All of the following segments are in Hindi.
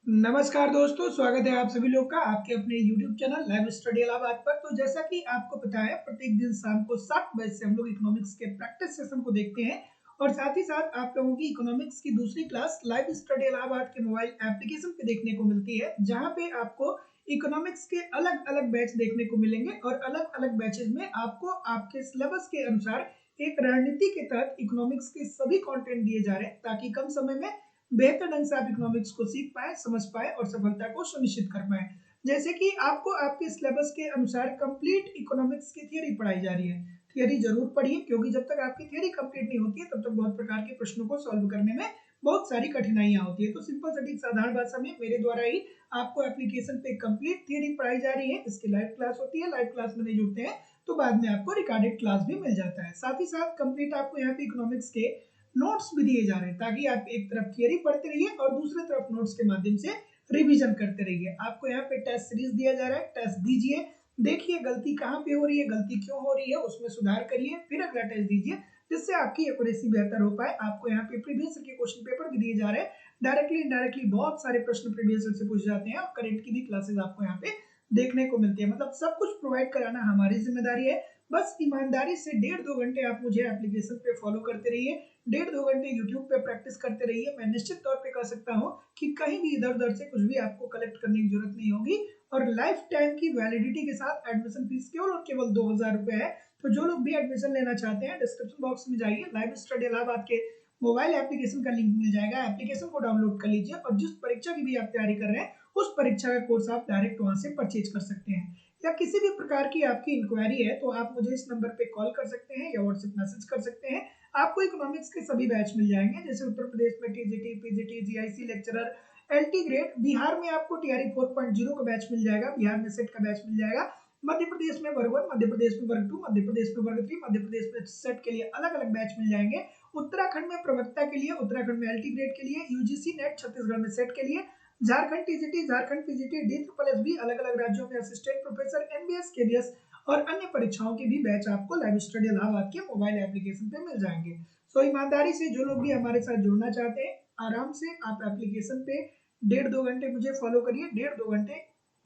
नमस्कार दोस्तों, स्वागत है आप सभी लोग का आपके अपने YouTube channel live study Allahabad पर। तो जैसा कि आपको पता है, प्रत्येक दिन शाम को 7 बजे से हम लोग इकोनॉमिक्स के प्रैक्टिस सेशन को देखते हैं और साथ ही साथ आप लोगों की इकोनॉमिक्स की दूसरी क्लास लाइव स्टडी इलाहाबाद के मोबाइल एप्लीकेशन पे देखने को मिलती है, जहां पे आपको इकोनॉमिक्स के अलग-अलग बैच देखने को मिलेंगे और अलग-अलग बैचेज में आपको आपके सिलेबस के अनुसार एक रणनीति के तहत इकोनॉमिक्स के सभी कंटेंट दिए जा रहे हैं, ताकि कम समय में बेहतर ढंग से आप इकोनॉमिक्स को सीख पाए, समझ पाए और सफलता को सुनिश्चित कर पाए। जैसे कि आपको आपके सिलेबस के अनुसार कंप्लीट इकोनॉमिक्स की थ्योरी पढ़ाई जा रही है। थ्योरी जरूर पढ़िए, क्योंकि जब तक आपकी थ्योरी कंप्लीट नहीं होती है तब तक बहुत प्रकार के प्रश्नों को सॉल्व करने में बहुत सारी कठिनाइयां होती है। तो सिंपल सटीक साधारण भाषा में मेरे द्वारा ही आपको एप्लीकेशन पे कंप्लीट थ्योरी पढ़ाई जा रही है। इसकी लाइव क्लास होती है, लाइव क्लास में नहीं जुड़ते हैं तो बाद में आपको रिकॉर्डेड क्लास भी मिल जाता है। साथ ही साथ कंप्लीट आपको यहाँ पे इकोनॉमिक्स के नोट्स भी दिए जा रहे हैं, ताकि आप एक तरफ थियरी पढ़ते रहिए और दूसरी तरफ नोट्स के माध्यम से रिवीजन करते रहिए। आपको यहाँ पे टेस्ट सीरीज दिया जा रहा है, टेस्ट दीजिए, देखिए गलती कहाँ पे हो रही है, गलती क्यों हो रही है, उसमें सुधार करिए, फिर अगला टेस्ट दीजिए, जिससे आपकी एक्यूरेसी बेहतर हो पाए। आपको यहाँ पे प्रीवियस ईयर के क्वेश्चन पेपर भी दिए जा रहे हैं, डायरेक्टली इनडायरेक्टली बहुत सारे प्रश्न प्रीवियस ईयर से पूछे जाते हैं और करेंट की भी क्लासेस आपको यहाँ पे देखने को मिलती है। मतलब सब कुछ प्रोवाइड कराना हमारी जिम्मेदारी है। बस ईमानदारी से 1.5-2 घंटे आप मुझे एप्लीकेशन पे फॉलो करते रहिए, 1.5-2 घंटे यूट्यूब पे प्रैक्टिस करते रहिए। मैं निश्चित तौर पे कह सकता हूँ कि कहीं भी इधर उधर से कुछ भी आपको कलेक्ट करने की जरूरत नहीं होगी और लाइफ टाइम की वैलिडिटी के साथ एडमिशन फीस केवल और केवल 2000 रुपए है। तो जो लोग भी एडमिशन लेना चाहते हैं, डिस्क्रिप्शन बॉक्स में जाइए, लाइव स्टडी इलाहाबाद के मोबाइल एप्लीकेशन का लिंक मिल जाएगा। एप्लीकेशन को डाउनलोड कर लीजिए और जिस परीक्षा की भी आप तैयारी कर रहे हैं उस परीक्षा का कोर्स आप डायरेक्ट वहां से परचेज कर सकते हैं। या किसी भी प्रकार की आपकी इंक्वायरी है तो आप मुझे इस नंबर पे कॉल कर सकते हैं या व्हाट्सएप मैसेज कर सकते हैं। आपको इकोनॉमिक्स के सभी बैच मिल जाएंगे, जैसे उत्तर प्रदेश में TGT, PGT, GIC lecturer, LT grade. Bihar में आपको टीआरई 4.0 का बैच मिल जाएगा, बिहार में सेट का बैच मिल जाएगा। मध्य प्रदेश में वर्ग 1, मध्य प्रदेश में वर्ग 2, मध्य प्रदेश में वर्ग 3, मध्य प्रदेश में सेट के लिए अलग अलग बैच मिल जाएंगे। उत्तराखंड में प्रवक्ता के लिए, उत्तराखंड में एलटी ग्रेड के लिए, यूजीसी नेट छत्तीसगढ़ में सेट के लिए, Jharkhand TGT, Jharkhand PGT, D triple S भी अलग अलग राज्यों में असिस्टेंट प्रोफेसर, एमबीएस, केबीएस और अन्य परीक्षाओं के भी बैच आपको लाइव स्टडी इलाहाबाद के मोबाइल एप्लीकेशन पे मिल जाएंगे। सो ईमानदारी से जो लोग भी हमारे साथ जुड़ना चाहते हैं, आराम से आप एप्लीकेशन पे 1.5-2 घंटे मुझे फॉलो करिए, 1.5-2 घंटे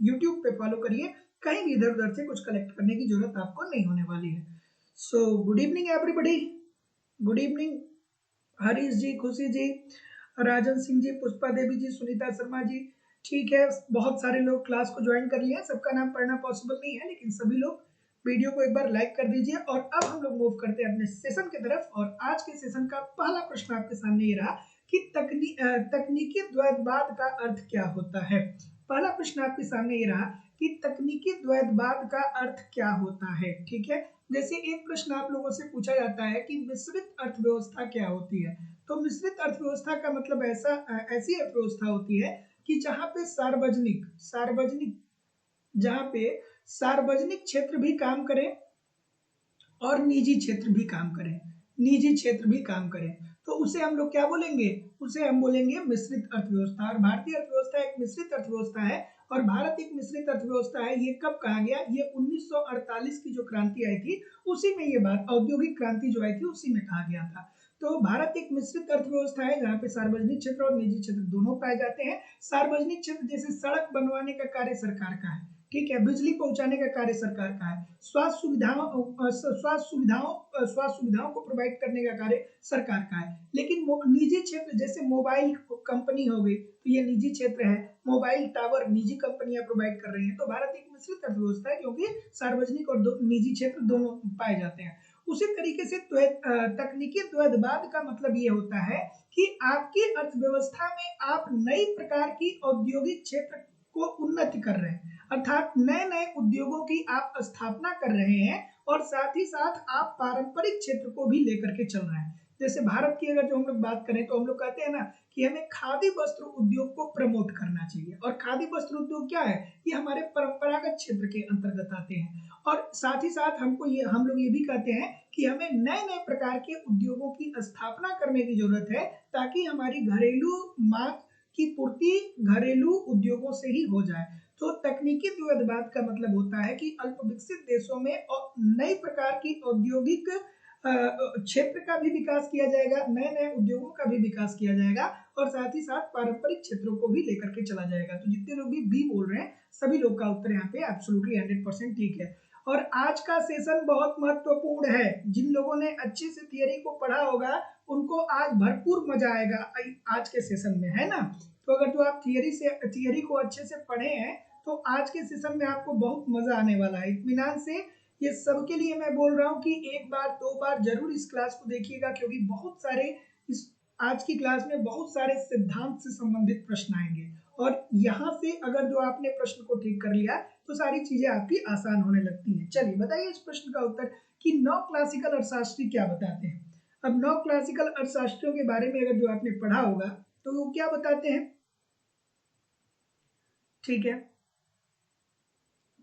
यूट्यूब पे फॉलो करिए। कहीं भी इधर उधर से कुछ कलेक्ट करने की जरूरत आपको नहीं होने वाली है। So good evening everybody, good evening Harish ji, Khushi ji, Rajan Singh ji, Pushpa Devi जी, सुनीता शर्मा जी। ठीक है, बहुत सारे लोग क्लास को ज्वाइन कर लिए हैं, सबका नाम पढ़ना पॉसिबल नहीं है, लेकिन सभी लोग वीडियो को एक बार लाइक कर दीजिए। और अब हम लोग मूव करते हैं अपने सेशन की तरफ। और आज के सेशन का पहला प्रश्न आपके सामने ये रहा कि तकनीकी द्वैतवाद का अर्थ क्या होता है। पहला प्रश्न आपके सामने ये रहा कि तकनीकी द्वैतवाद का अर्थ क्या होता है। ठीक है, जैसे एक प्रश्न आप लोगों से पूछा जाता है कि मिश्रित अर्थव्यवस्था क्या होती है। तो मिश्रित अर्थव्यवस्था का मतलब ऐसी अर्थव्यवस्था होती है कि जहां पे सार्वजनिक जहां पे सार्वजनिक क्षेत्र भी काम करे और निजी क्षेत्र भी काम करें, निजी क्षेत्र भी काम करें, तो उसे हम लोग क्या बोलेंगे, उसे हम बोलेंगे मिश्रित अर्थव्यवस्था। और भारतीय अर्थव्यवस्था एक मिश्रित अर्थव्यवस्था है और भारत एक मिश्रित अर्थव्यवस्था है। ये कब कहा गया, ये 1948 की जो क्रांति आई थी उसी में ये बात, औद्योगिक क्रांति जो आई थी उसी में कहा गया था। तो भारत एक मिश्रित अर्थव्यवस्था है जहाँ पे सार्वजनिक क्षेत्र और निजी क्षेत्र दोनों पाए जाते हैं। सार्वजनिक क्षेत्र जैसे सड़क बनवाने का कार्य सरकार का है, ठीक है, बिजली पहुंचाने का कार्य सरकार का है, स्वास्थ्य सुविधाओं को प्रोवाइड करने का कार्य सरकार का है। लेकिन निजी क्षेत्र जैसे मोबाइल कंपनी हो गई तो ये निजी क्षेत्र है, मोबाइल टावर निजी कंपनियां प्रोवाइड कर रही हैं। तो भारत एक मिश्रित अर्थव्यवस्था है क्योंकि सार्वजनिक और निजी क्षेत्र दोनों पाए जाते हैं। उसी तरीके से तकनीकी द्वैतवाद का मतलब ये होता है कि आपकी अर्थव्यवस्था में आप नई प्रकार की औद्योगिक क्षेत्र को उन्नति कर रहे हैं, अर्थात नए नए उद्योगों की आप स्थापना कर रहे हैं और साथ ही साथ आप पारंपरिक क्षेत्र को भी लेकर के चल रहे हैं। जैसे भारत की अगर जो हम लोग बात करें तो हम लोग कहते हैं ना कि हमें खादी वस्त्र उद्योग को प्रमोट करना चाहिए। और खादी वस्त्र उद्योग क्या है, ये हमारे परंपरागत क्षेत्र के अंतर्गत आते हैं। और साथ ही साथ हम लोग ये भी कहते हैं कि हमें नए नए प्रकार के उद्योगों की स्थापना करने की जरूरत है, ताकि हमारी घरेलू मांग की पूर्ति घरेलू उद्योगों से ही हो जाए। तो तकनीकी द्वैतवाद का मतलब होता है कि अल्प विकसित देशों में नई प्रकार की औद्योगिक क्षेत्र का भी विकास किया जाएगा, नए नए उद्योगों का भी विकास किया जाएगा और साथ ही साथ पारंपरिक क्षेत्रों को भी लेकर के चला जाएगा। तो जितने लोग भी बी बोल रहे हैं सभी लोग का उत्तर यहाँ पे एब्सोल्युटली 100% ठीक है। और आज का सेशन बहुत महत्वपूर्ण है। जिन लोगों ने अच्छे से थियरी को पढ़ा होगा उनको आज भरपूर मजा आएगा आज के सेशन में, है ना। तो अगर जो आप थियरी को अच्छे से पढ़े हैं तो आज के सेशन में आपको बहुत मजा आने वाला है। इत्मीनान से ये सबके लिए मैं बोल रहा हूँ कि एक बार दो बार जरूर इस क्लास को देखिएगा, क्योंकि बहुत सारे इस आज की क्लास में बहुत सारे सिद्धांत से संबंधित प्रश्न आएंगे और यहाँ से अगर जो आपने प्रश्न को ठीक कर लिया तो सारी चीजें आपकी आसान होने लगती हैं। चलिए बताइए इस प्रश्न का उत्तर कि 9 क्लासिकल अर्थशास्त्री क्या बताते हैं। अब 9 क्लासिकल अर्थशास्त्रियों के बारे में अगर जो आपने पढ़ा होगा तो वो क्या बताते हैं, ठीक है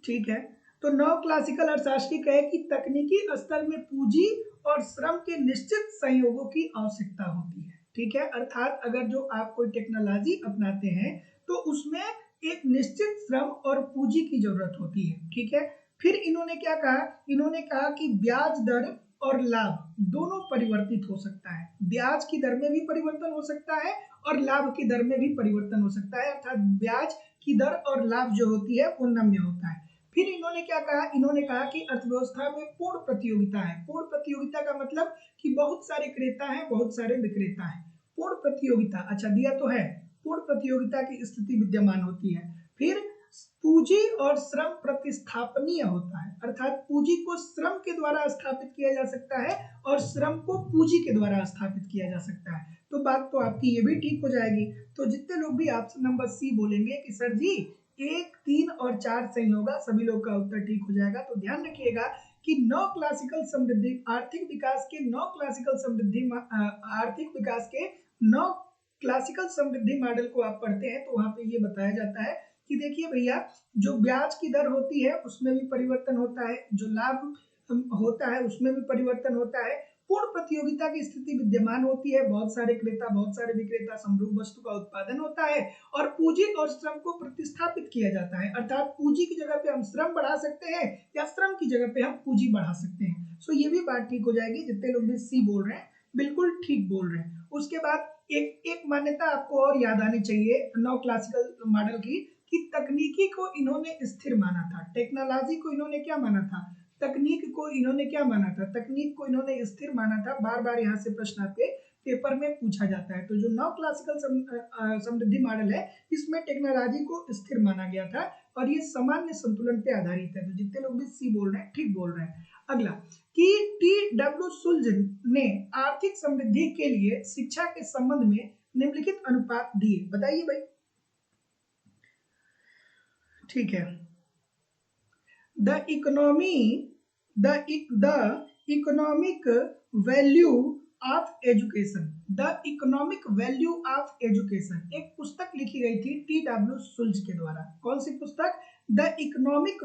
ठीक है। तो 9 क्लासिकल अर्थशास्त्री कहे कि तकनीकी स्तर में पूंजी और श्रम के निश्चित संयोगों की आवश्यकता होती है, ठीक है। अर्थात अगर जो आप कोई टेक्नोलॉजी अपनाते हैं तो उसमें एक निश्चित श्रम और पूंजी की जरूरत होती है, ठीक है। फिर इन्होंने क्या कहा, इन्होंने कहा कि ब्याज दर और लाभ दोनों परिवर्तित हो सकता है। ब्याज की दर में भी परिवर्तन हो सकता है और लाभ की दर में भी परिवर्तन हो सकता है, अर्थात ब्याज की दर और लाभ जो होती है वो नम्य होता है। फिर इन्होंने क्या कहा, इन्होंने कहा कि अर्थव्यवस्था में पूर्ण प्रतियोगिता है। पूर्ण प्रतियोगिता का मतलब कि बहुत सारे क्रेता हैं, बहुत सारे विक्रेता हैं। पूर्ण प्रतियोगिता अच्छा दिया तो है, पूर्ण प्रतियोगिता की स्थिति विद्यमान होती है। फिर पूंजी और श्रम प्रतिस्थापनीय होता है, अर्थात पूंजी को श्रम के द्वारा स्थापित किया जा सकता है और श्रम को पूंजी के द्वारा स्थापित किया जा सकता है। तो बात तो आपकी ये भी ठीक हो जाएगी। तो जितने लोग भी ऑप्शन नंबर सी बोलेंगे कि सर जी 1, 3 और 4 सही होगा, सभी लोग का उत्तर ठीक हो जाएगा। तो ध्यान रखिएगा कि 9 क्लासिकल समृद्धि आर्थिक विकास के 9 क्लासिकल समृद्धि आर्थिक विकास के 9 क्लासिकल समृद्धि मॉडल को आप पढ़ते हैं तो वहां पे ये बताया जाता है कि देखिए भैया, जो ब्याज की दर होती है उसमें भी परिवर्तन होता है, जो लाभ होता है उसमें भी परिवर्तन होता है, पूर्ण प्रतियोगिता की स्थिति विद्यमान होती है, बहुत सारे क्रेता बहुत सारे विक्रेता समरूप वस्तु का उत्पादन होता है और पूंजी और श्रम को प्रतिस्थापित किया जाता है, अर्थात पूंजी की जगह पे हम श्रम बढ़ा सकते हैं या श्रम की जगह पे हम पूंजी बढ़ा सकते हैं। सो ये भी बात ठीक हो जाएगी। जितने लोग भी सी बोल रहे हैं बिल्कुल ठीक बोल रहे हैं। उसके बाद एक मान्यता आपको और याद आनी चाहिए 9 क्लासिकल मॉडल की, कि तकनीकी को इन्होंने स्थिर माना था। टेक्नोलॉजी को इन्होंने क्या माना था, तकनीक को इन्होंने क्या माना था, तकनीक को इन्होंने स्थिर माना था। बार बार यहाँ से प्रश्न आपके पेपर में पूछा जाता है। तो जो 9 क्लासिकल समृद्धि मॉडल है इसमें टेक्नोलॉजी को स्थिर माना गया था और ये सामान्य संतुलन पे आधारित है। तो जितने लोग भी सी बोल रहे हैं ठीक बोल रहे हैं। अगला कि टी.डब्ल्यू. सुल्ज ने आर्थिक समृद्धि के लिए शिक्षा के संबंध में निम्नलिखित अनुपात दिए, बताइए भाई, ठीक है। The economic value of education, the economic value of education एक पुस्तक लिखी गई थी टी.डब्ल्यू. सुल्ज के द्वारा। कौन सी पुस्तक, the economic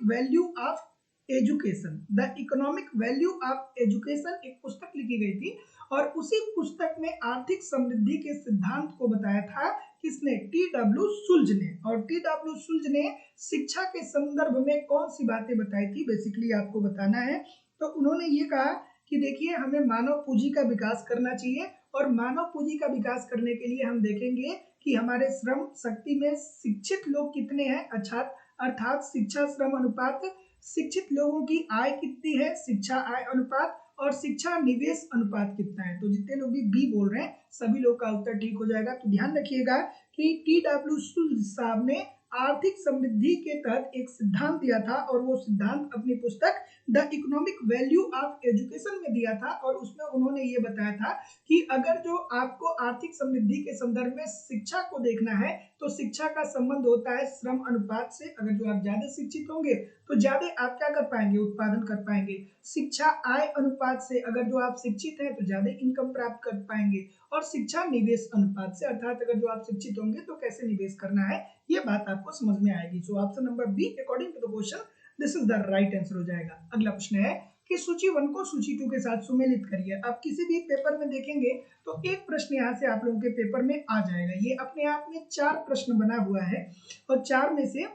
value of education, the economic value of education एक पुस्तक लिखी गई थी और उसी पुस्तक में आर्थिक समृद्धि के सिद्धांत को बताया था किसने, टी.डब्ल्यू. सुल्ज ने। और टी.डब्ल्यू. सुल्ज ने शिक्षा के संदर्भ में कौन सी बातें बताई थी बेसिकली आपको बताना है। तो उन्होंने ये कहा कि देखिए हमें मानव पूंजी का विकास करना चाहिए और मानव पूंजी का विकास करने के लिए हम देखेंगे कि हमारे श्रम शक्ति में शिक्षित लोग कितने हैं, अर्थात शिक्षा श्रम अनुपात, शिक्षित लोगों की आय कितनी है, शिक्षा आय अनुपात, और शिक्षा निवेश अनुपात कितना है। तो जितने लोग भी बी बोल रहे हैं सभी लोग का उत्तर ठीक हो जाएगा। तो ध्यान रखिएगा कि टी.डब्ल्यू. सुल्ज साहब ने आर्थिक समृद्धि के तहत एक सिद्धांत दिया था और वो सिद्धांत अपनी पुस्तक the economic value of education में दिया था और उसमें उन्होंने ये बताया था कि अगर जो आपको आर्थिक समृद्धि के संदर्भ में शिक्षा को देखना है तो शिक्षा का संबंध होता है श्रम अनुपात से। अगर जो आप ज्यादा शिक्षित होंगे तो ज्यादा आप क्या कर पाएंगे, उत्पादन कर पाएंगे। शिक्षा आय अनुपात से, अगर जो आप शिक्षित हैं तो ज्यादा इनकम प्राप्त कर पाएंगे। और शिक्षा निवेश अनुपात से, अर्थात अगर जो आप शिक्षित होंगे तो कैसे निवेश करना है ये बात आपको समझ में आएगी। So option number B according to the question this is the right answer हो जाएगा। अगला प्रश्न है कि सूची 1 को सूची 2 के साथ सुमेलित करिए। आप किसी भी पेपर में देखेंगे तो एक प्रश्न यहाँ से आप लोगों के पेपर में आ जाएगा। ये अपने आप में 4 प्रश्न बना हुआ है और 4 में से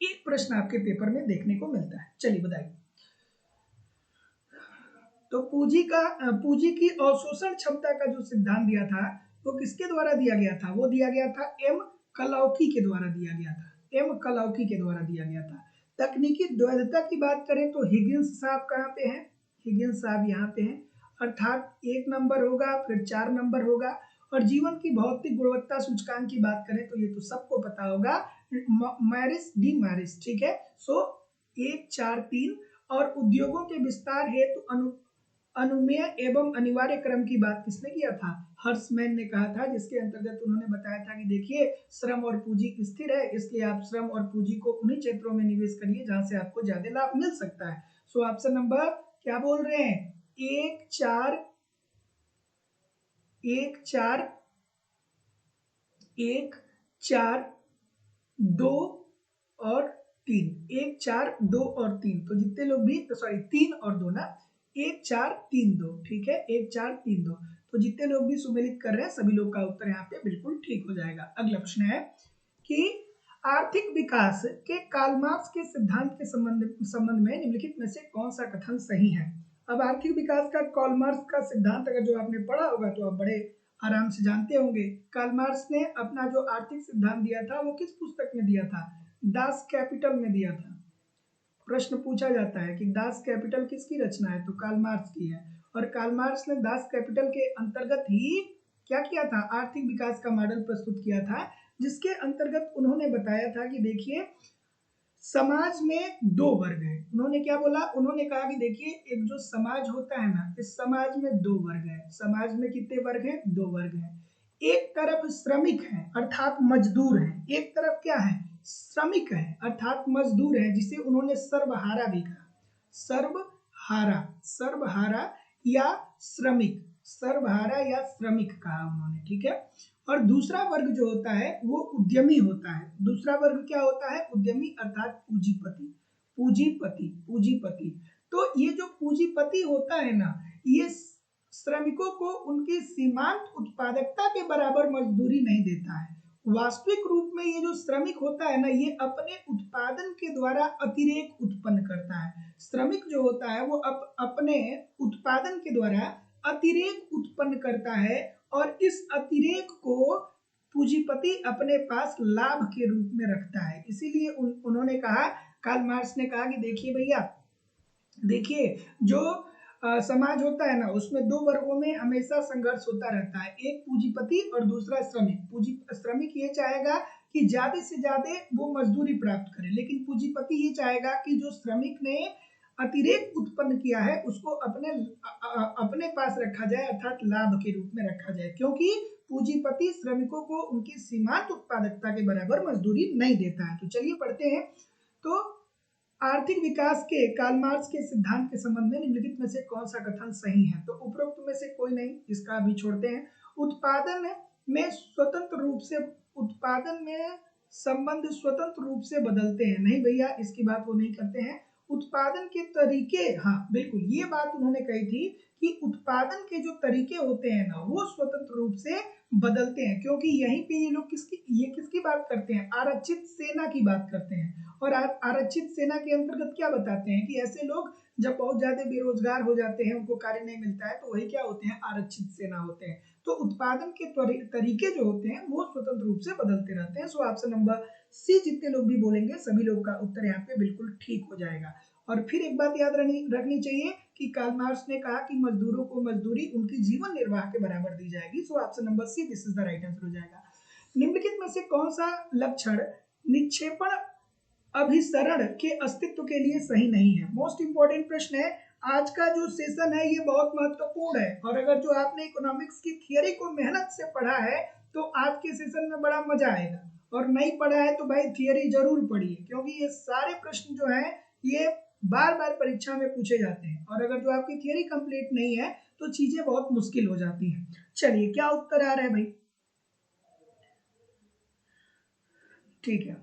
एक प्रश्न आपके पेपर में देखने को मिलता है। चलिए बताइए। तो पूंजी की अवशोषण क्षमता का जो सिद्धांत दिया था वो किसके द्वारा दिया गया था? वो दिया गया था एम कलौकी के द्वारा दिया गया था। एम कलौकी के द्वारा दिया गया था। तकनीकी द्वैधता की बात करें तो हिगिंस साहब कहाँ पे हैं? हिगिंस साहब यहाँ पे हैं, अर्थात 1 नंबर होगा, फिर 4 नंबर होगा। और जीवन की भौतिक गुणवत्ता सूचकांक की बात करें तो ये तो सबको पता होगा, मैरिस डी मैरिस, ठीक है। सो 1 4 3। और उद्योगों के विस्तार हेतु अनुमेय एवं अनिवार्य क्रम की बात किसने किया था? हर्समैन ने कहा था, जिसके अंतर्गत उन्होंने बताया था कि देखिए श्रम और पूंजी स्थिर है, इसलिए आप श्रम और पूंजी को उन्हीं क्षेत्रों में निवेश करिए जहां से आपको ज्यादा लाभ मिल सकता है। सो ऑप्शन नंबर क्या बोल रहे हैं? 1 4 1 4 1 4 2 और 3। 1 4 2 और 3। तो जितने लोग भी, सॉरी 3 और 2 ना, 1 4 3 2, ठीक है, 1 4 3 2। तो जितने लोग भी सुमेलित कर रहे हैं सभी लोग का उत्तर यहाँ पे बिल्कुल ठीक हो जाएगा। अगला प्रश्न है कि आर्थिक विकास के कार्ल मार्क्स के सिद्धांत के संबंध में निम्नलिखित में से कौन सा कथन सही है? अब आर्थिक विकास का कार्ल मार्क्स का सिद्धांत अगर जो आपने पढ़ा होगा तो आप बड़े आराम से जानते होंगे। कार्ल मार्क्स ने अपना जो आर्थिक सिद्धांत दिया था वो किस पुस्तक में दिया था? दास कैपिटल में दिया था। प्रश्न पूछा जाता है कि दास कैपिटल किसकी रचना है? तो कार्ल मार्क्स की है। और कार्ल मार्क्स ने दास कैपिटल के अंतर्गत ही क्या किया था? आर्थिक विकास का मॉडल प्रस्तुत किया था, जिसके अंतर्गत उन्होंने बताया था कि देखिए समाज में 2 वर्ग हैं। उन्होंने क्या बोला? उन्होंने कहा कि देखिए एक जो समाज होता है ना, इस समाज में 2 वर्ग हैं। समाज में कितने वर्ग हैं? 2 वर्ग हैं। एक तरफ श्रमिक है अर्थात मजदूर है, एक तरफ क्या है? श्रमिक है अर्थात मजदूर है, जिसे उन्होंने सर्वहारा भी कहा। सर्वहारा, सर्वहारा या श्रमिक, सर्वहारा या श्रमिक कहा उन्होंने, ठीक है। और दूसरा वर्ग जो होता है वो उद्यमी होता है। दूसरा वर्ग क्या होता है? उद्यमी अर्थात पूंजीपति। पूंजीपति, पूंजीपति। तो ये जो पूंजीपति होता है ना, ये श्रमिकों को उनकी सीमांत उत्पादकता के बराबर मजदूरी नहीं देता है। वास्तविक रूप में ये जो श्रमिक होता है ना, ये अपने उत्पादन के द्वारा अतिरेक उत्पन्न करता है। श्रमिक जो होता है वो अपने उत्पादन के द्वारा अतिरेक उत्पन्न करता है, और इस अतिरेक को पूंजीपति अपने पास लाभ के रूप में रखता है। इसीलिए उन्होंने कहा, कार्ल मार्क्स ने कहा कि देखिए भैया, देखिए जो समाज होता है ना, उसमें 2 वर्गों में हमेशा संघर्ष होता रहता है, एक पूंजीपति और दूसरा श्रमिक। श्रमिक ये चाहेगा कि ज्यादा से ज्यादा वो मजदूरी प्राप्त करे, लेकिन पूंजीपति ये चाहेगा कि जो श्रमिक ने अतिरेक उत्पन्न किया है उसको अपने पास रखा जाए, अर्थात लाभ के रूप में रखा जाए, क्योंकि पूंजीपति श्रमिकों को उनकी सीमांत उत्पादकता के बराबर मजदूरी नहीं देता है। तो चलिए पढ़ते हैं। तो आर्थिक विकास के कार्ल मार्क्स के सिद्धांत के संबंध में निम्नलिखित में से कौन सा कथन सही है? तो उपरोक्त में से कोई नहीं, इसका अभी छोड़ते हैं। उत्पादन में स्वतंत्र रूप से, उत्पादन में संबंध स्वतंत्र रूप से बदलते हैं। नहीं भैया, इसकी बात वो नहीं करते हैं। उत्पादन के तरीके, हाँ बिल्कुल, ये बात उन्होंने कही थी कि उत्पादन के जो तरीके होते हैं ना, वो स्वतंत्र रूप से बदलते हैं, क्योंकि यहीं पे ये लोग किसकी बात करते हैं? आरक्षित सेना की बात करते हैं। और आरक्षित सेना के अंतर्गत क्या बताते हैं कि ऐसे लोग जब बहुत ज्यादा बेरोजगार हो जाते हैं, उनको कार्य नहीं मिलता है, तो वही क्या होते हैं? आरक्षित सेना होते हैं। तो उत्पादन के तरीके जो होते हैं वो स्वतंत्र रूप से बदलते रहते हैं। सो ऑप्शन नंबर सी जितने लोग भी बोलेंगे सभी लोग का उत्तर यहाँ पे बिल्कुल ठीक हो जाएगा। और फिर एक बात याद रखनी चाहिए कि कार्ल मार्क्स ने कहा कि मजदूरों को मजदूरी उनकी जीवन निर्वाह के बराबर दी जाएगी। सो option number see this is the right answer हो जाएगा। निम्नलिखित में से कौन सा लक्षण निक्षेपण अभिसरण के अस्तित्व के लिए सही नहीं है? मोस्ट इंपोर्टेंट प्रश्न है। आज का जो सेशन है ये बहुत महत्वपूर्ण है, और अगर जो आपने इकोनॉमिक्स की थियरी को मेहनत से पढ़ा है तो आज के सेशन में बड़ा मजा आएगा, और नहीं पढ़ा है तो भाई थियरी जरूर पढ़िए, क्योंकि ये सारे प्रश्न जो हैं ये बार बार परीक्षा में पूछे जाते हैं, और अगर जो आपकी थियरी कंप्लीट नहीं है तो चीजें बहुत मुश्किल हो जाती हैं। चलिए क्या उत्तर आ रहा है भाई? ठीक है,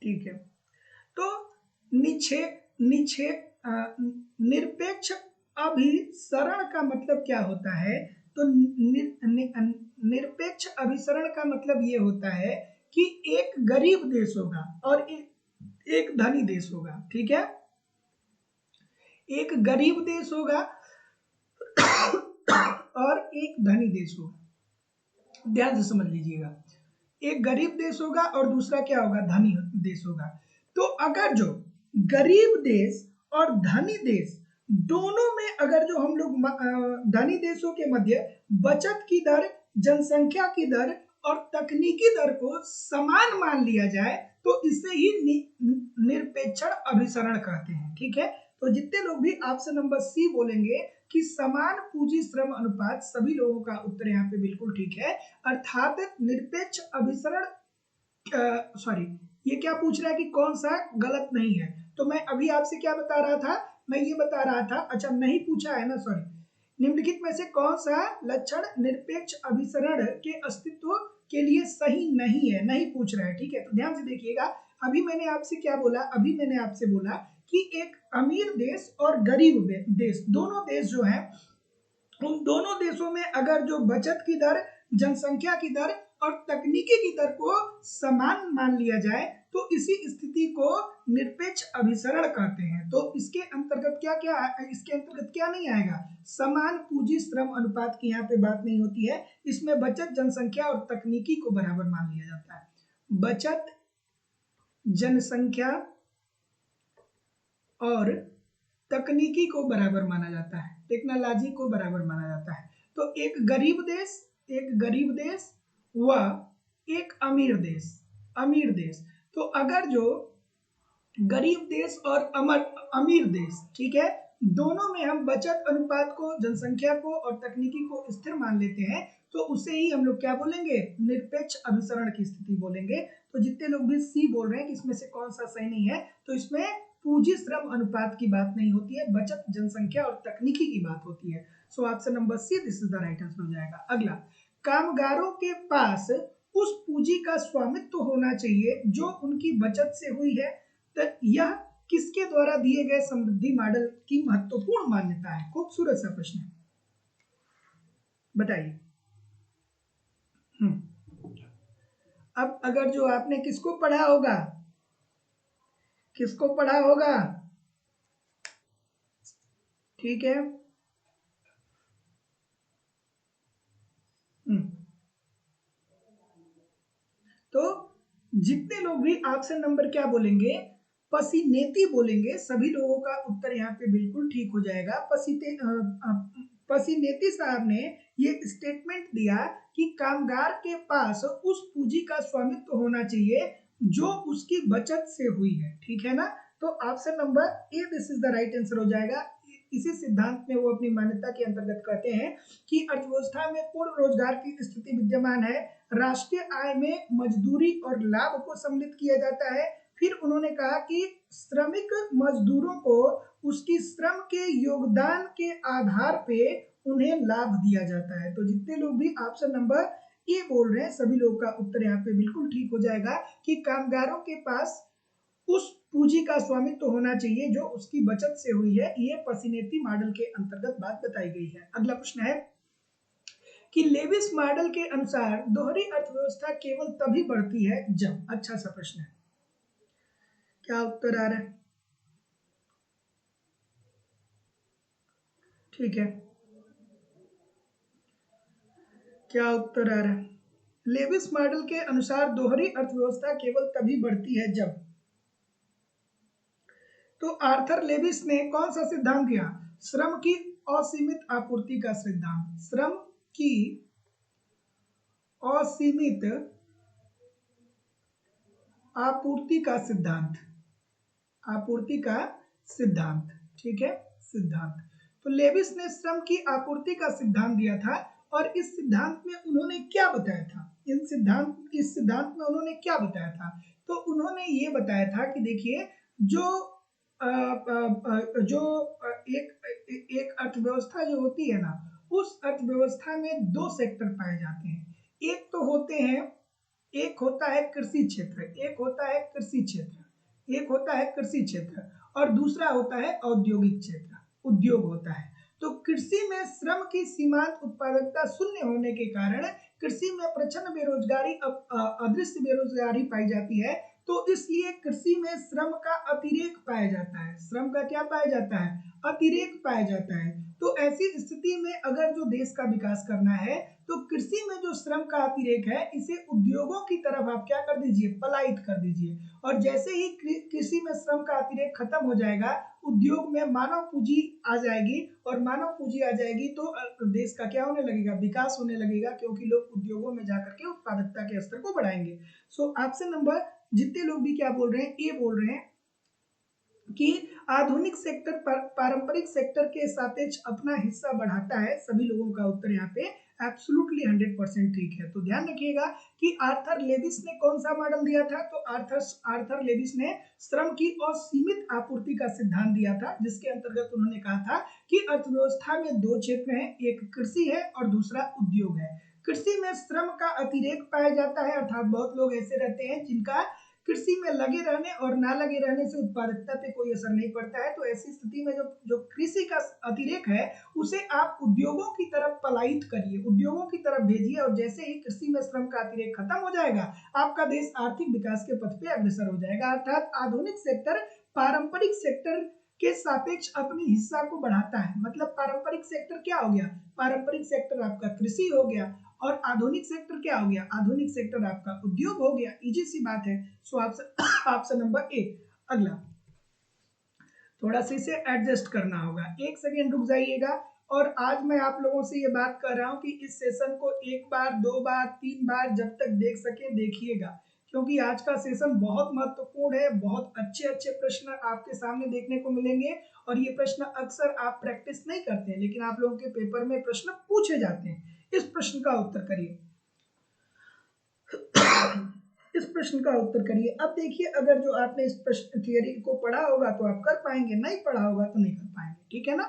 ठीक है। तो निक्षे निक्षे निरपेक्ष अभिसरण का मतलब क्या होता है? तो निरपेक्ष अभिसरण का मतलब ये होता है कि एक गरीब देश होगा और एक धनी देश होगा, ठीक है, एक गरीब देश होगा और एक धनी देश होगा। ध्यान से समझ लीजिएगा, एक गरीब देश होगा और दूसरा क्या होगा, धनी देश होगा। तो अगर जो गरीब देश और धनी देश दोनों में अगर जो हम लोग धनी देशों के मध्य बचत की दर, जनसंख्या की दर और तकनीकी दर को समान मान लिया जाए तो इसे ही निरपेक्षण अभिसरण कहते हैं, ठीक है। तो जितने लोग भी ऑप्शन नंबर सी बोलेंगे कि समान पूंजी श्रम अनुपात, सभी लोगों का उत्तर यहाँ पे बिल्कुल ठीक है। अर्थात निरपेक्ष अभिसरण, सॉरी ये क्या पूछ रहा है कि कौन सा गलत नहीं है। तो मैं अभी आपसे क्या बता रहा था, मैं ये बता रहा था, अच्छा नहीं पूछा है ना, सॉरी, निम्नलिखित में से कौन सा लक्षण निरपेक्ष अभिसरण के अस्तित्व के लिए सही नहीं है, नहीं पूछ रहा है, ठीक है। तो ध्यान से देखिएगा, अभी मैंने आपसे क्या बोला, अभी मैंने आपसे बोला कि एक अमीर देश और गरीब देश, दोनों देश जो है, उन दोनों देशों में अगर जो बचत की दर, जनसंख्या की दर और तकनीकी की दर को समान मान लिया जाए तो इसी स्थिति को निरपेक्ष अभिसरण कहते हैं। तो इसके अंतर्गत क्या क्या, इसके अंतर्गत क्या नहीं आएगा, समान पूंजी श्रम अनुपात की यहाँ पे बात नहीं होती है। इसमें बचत, जनसंख्या और तकनीकी को बराबर मान लिया जाता है। बचत, जनसंख्या और तकनीकी को बराबर माना जाता है, टेक्नोलॉजी को बराबर माना जाता है। तो एक गरीब देश व एक अमीर देश, तो अगर जो गरीब देश और अमीर देश, ठीक है, दोनों में हम बचत अनुपात को, जनसंख्या को और तकनीकी को स्थिर मान लेते हैं तो उसे ही हम लोग क्या बोलेंगे, निरपेक्ष अभिसरण की स्थिति बोलेंगे। तो जितने लोग भी सी बोल रहे हैं कि इसमें से कौन सा सही नहीं है, तो इसमें पूंजी श्रम अनुपात की बात नहीं होती है, बचत, जनसंख्या और तकनीकी की बात होती है। सो option number see this is the right answer हो जाएगा। अगला, कामगारों के पास उस पूंजी का स्वामित्व होना चाहिए जो उनकी बचत से हुई है। तो यह किसके द्वारा दिए गए समृद्धि मॉडल की महत्वपूर्ण मान्यता है। खूबसूरत सा प्रश्न है, बताइए। अब अगर जो आपने किसको पढ़ा होगा, ठीक है, तो जितने लोग भी ऑप्शन नंबर क्या बोलेंगे, पसीनेती बोलेंगे, सभी लोगों का उत्तर यहाँ पे बिल्कुल ठीक हो जाएगा। पसीनेती साहब ने ये स्टेटमेंट दिया कि कामगार के पास उस पूंजी का स्वामित्व होना चाहिए जो उसकी बचत से हुई है, ठीक है ना। तो option number A this is the right answer हो जाएगा। इसी सिद्धांत में वो अपनी मान्यता के अंतर्गत कहते हैं कि अर्थव्यवस्था में पूर्ण रोजगार की स्थिति विद्यमान है, राष्ट्रीय आय में मजदूरी और लाभ को सम्मिलित किया जाता है। फिर उन्होंने कहा कि श्रमिक मजदूरों को उसकी श्रम के योगदान के आधार पे उन्हें लाभ दिया जाता है। तो जितने लोग भी ऑप्शन नंबर ए बोल रहे हैं सभी लोगों का उत्तर यहाँ पे बिल्कुल ठीक हो जाएगा कि कामगारों के पास उस पूंजी का स्वामित्व होना चाहिए जो उसकी बचत से हुई है। ये पसीनेती मॉडल के अंतर्गत बात बताई गई है। अगला प्रश्न है कि लेविस मॉडल के अनुसार दोहरी अर्थव्यवस्था केवल तभी बढ़ती है जब, अच्छा सा प्रश्न है, क्या उत्तर आ रहा है, ठीक है, क्या उत्तर आ रहा है, लेविस मॉडल के अनुसार दोहरी अर्थव्यवस्था केवल तभी बढ़ती है जब, तो आर्थर लेविस ने कौन सा सिद्धांत दिया, श्रम की असीमित आपूर्ति का सिद्धांत, श्रम की असीमित आपूर्ति का सिद्धांत, आपूर्ति का सिद्धांत, ठीक है, सिद्धांत। तो लेविस ने श्रम की आपूर्ति का सिद्धांत दिया था और इस सिद्धांत में उन्होंने क्या बताया था, इस सिद्धांत में उन्होंने क्या बताया था, तो उन्होंने ये बताया था कि देखिए जो एक अर्थव्यवस्था जो होती है ना, उस अर्थव्यवस्था में दो सेक्टर पाए जाते हैं। एक तो होते हैं, एक होता है कृषि क्षेत्र, एक होता है कृषि क्षेत्र, एक होता है कृषि क्षेत्र और दूसरा होता है औद्योगिक क्षेत्र, उद्योग होता है। तो कृषि में श्रम की सीमांत उत्पादकता शून्य होने के कारण कृषि में प्रचंड बेरोजगारी, अदृश्य बेरोजगारी पाई जाती है। तो इसलिए कृषि में श्रम का अतिरेक पाया जाता है। श्रम का क्या पाया जाता है? अतिरेक पाया जाता है। तो ऐसी स्थिति में अगर जो देश का विकास करना है तो कृषि में जो श्रम का अतिरेक है इसे उद्योगों की तरफ आप क्या कर दीजिए? पलायित कर दीजिए। और जैसे ही कृषि में श्रम का अतिरेक खत्म हो जाएगा, उद्योग में मानव पूंजी आ जाएगी, और मानव पूंजी आ जाएगी तो देश का क्या होने लगेगा? विकास होने लगेगा, क्योंकि लोग उद्योगों में जाकर के उत्पादकता के स्तर को बढ़ाएंगे। सो ऑप्शन नंबर, जितने लोग भी क्या बोल रहे हैं? ए बोल रहे हैं कि आधुनिक सेक्टर पारंपरिक सेक्टर के सापेक्ष अपना हिस्सा बढ़ाता है। सभी लोगों का उत्तर यहाँ पे एब्सोल्युटली 100% ठीक है। तो ध्यान रखिएगा कि आर्थर लेविस ने कौन सा मॉडल दिया था? तो आर्थर लेविस ने श्रम की असीमित आपूर्ति का सिद्धांत दिया था, जिसके अंतर्गत उन्होंने कहा था कि अर्थव्यवस्था में दो क्षेत्र हैं, एक कृषि है और दूसरा उद्योग है। कृषि में श्रम का अतिरेक पाया जाता है, अर्थात बहुत लोग ऐसे रहते हैं जिनका कृषि में लगे रहने और ना लगे रहने से उत्पादकता पे कोई असर नहीं पड़ता है। तो ऐसी स्थिति में जो कृषि का अतिरेक है उसे आप उद्योगों की तरफ पलायित करिए, उद्योगों की तरफ भेजिए, और जैसे ही कृषि में श्रम का अतिरेक खत्म हो जाएगा, आपका देश आर्थिक विकास के पथ पे अग्रसर हो जाएगा। अर्थात आधुनिक सेक्टर पारंपरिक सेक्टर के सापेक्ष अपनी हिस्सा को बढ़ाता है। मतलब पारंपरिक सेक्टर क्या हो गया? पारंपरिक सेक्टर आपका कृषि हो गया, और आधुनिक सेक्टर क्या हो गया? आधुनिक सेक्टर आपका उद्योग हो गया। इजी सी बात है। सो ऑप्शन नंबर ए। अगला थोड़ा सा इसे एडजस्ट करना होगा, एक सेकेंड रुक जाइएगा। और आज मैं आप लोगों से ये बात कर रहा हूँ कि इस सेशन को एक बार, दो बार, तीन बार जब तक देख सके देखिएगा, क्योंकि आज का सेशन बहुत महत्वपूर्ण है। बहुत अच्छे अच्छे प्रश्न आपके सामने देखने को मिलेंगे, और ये प्रश्न अक्सर आप प्रैक्टिस नहीं करते हैं, लेकिन आप लोगों के पेपर में प्रश्न पूछे जाते हैं। इस प्रश्न का उत्तर करिए। इस प्रश्न का उत्तर करिए। अब देखिए, अगर जो आपने इस प्रश्न थियरी को पढ़ा होगा तो आप कर पाएंगे, नहीं पढ़ा होगा तो नहीं कर पाएंगे, ठीक है ना।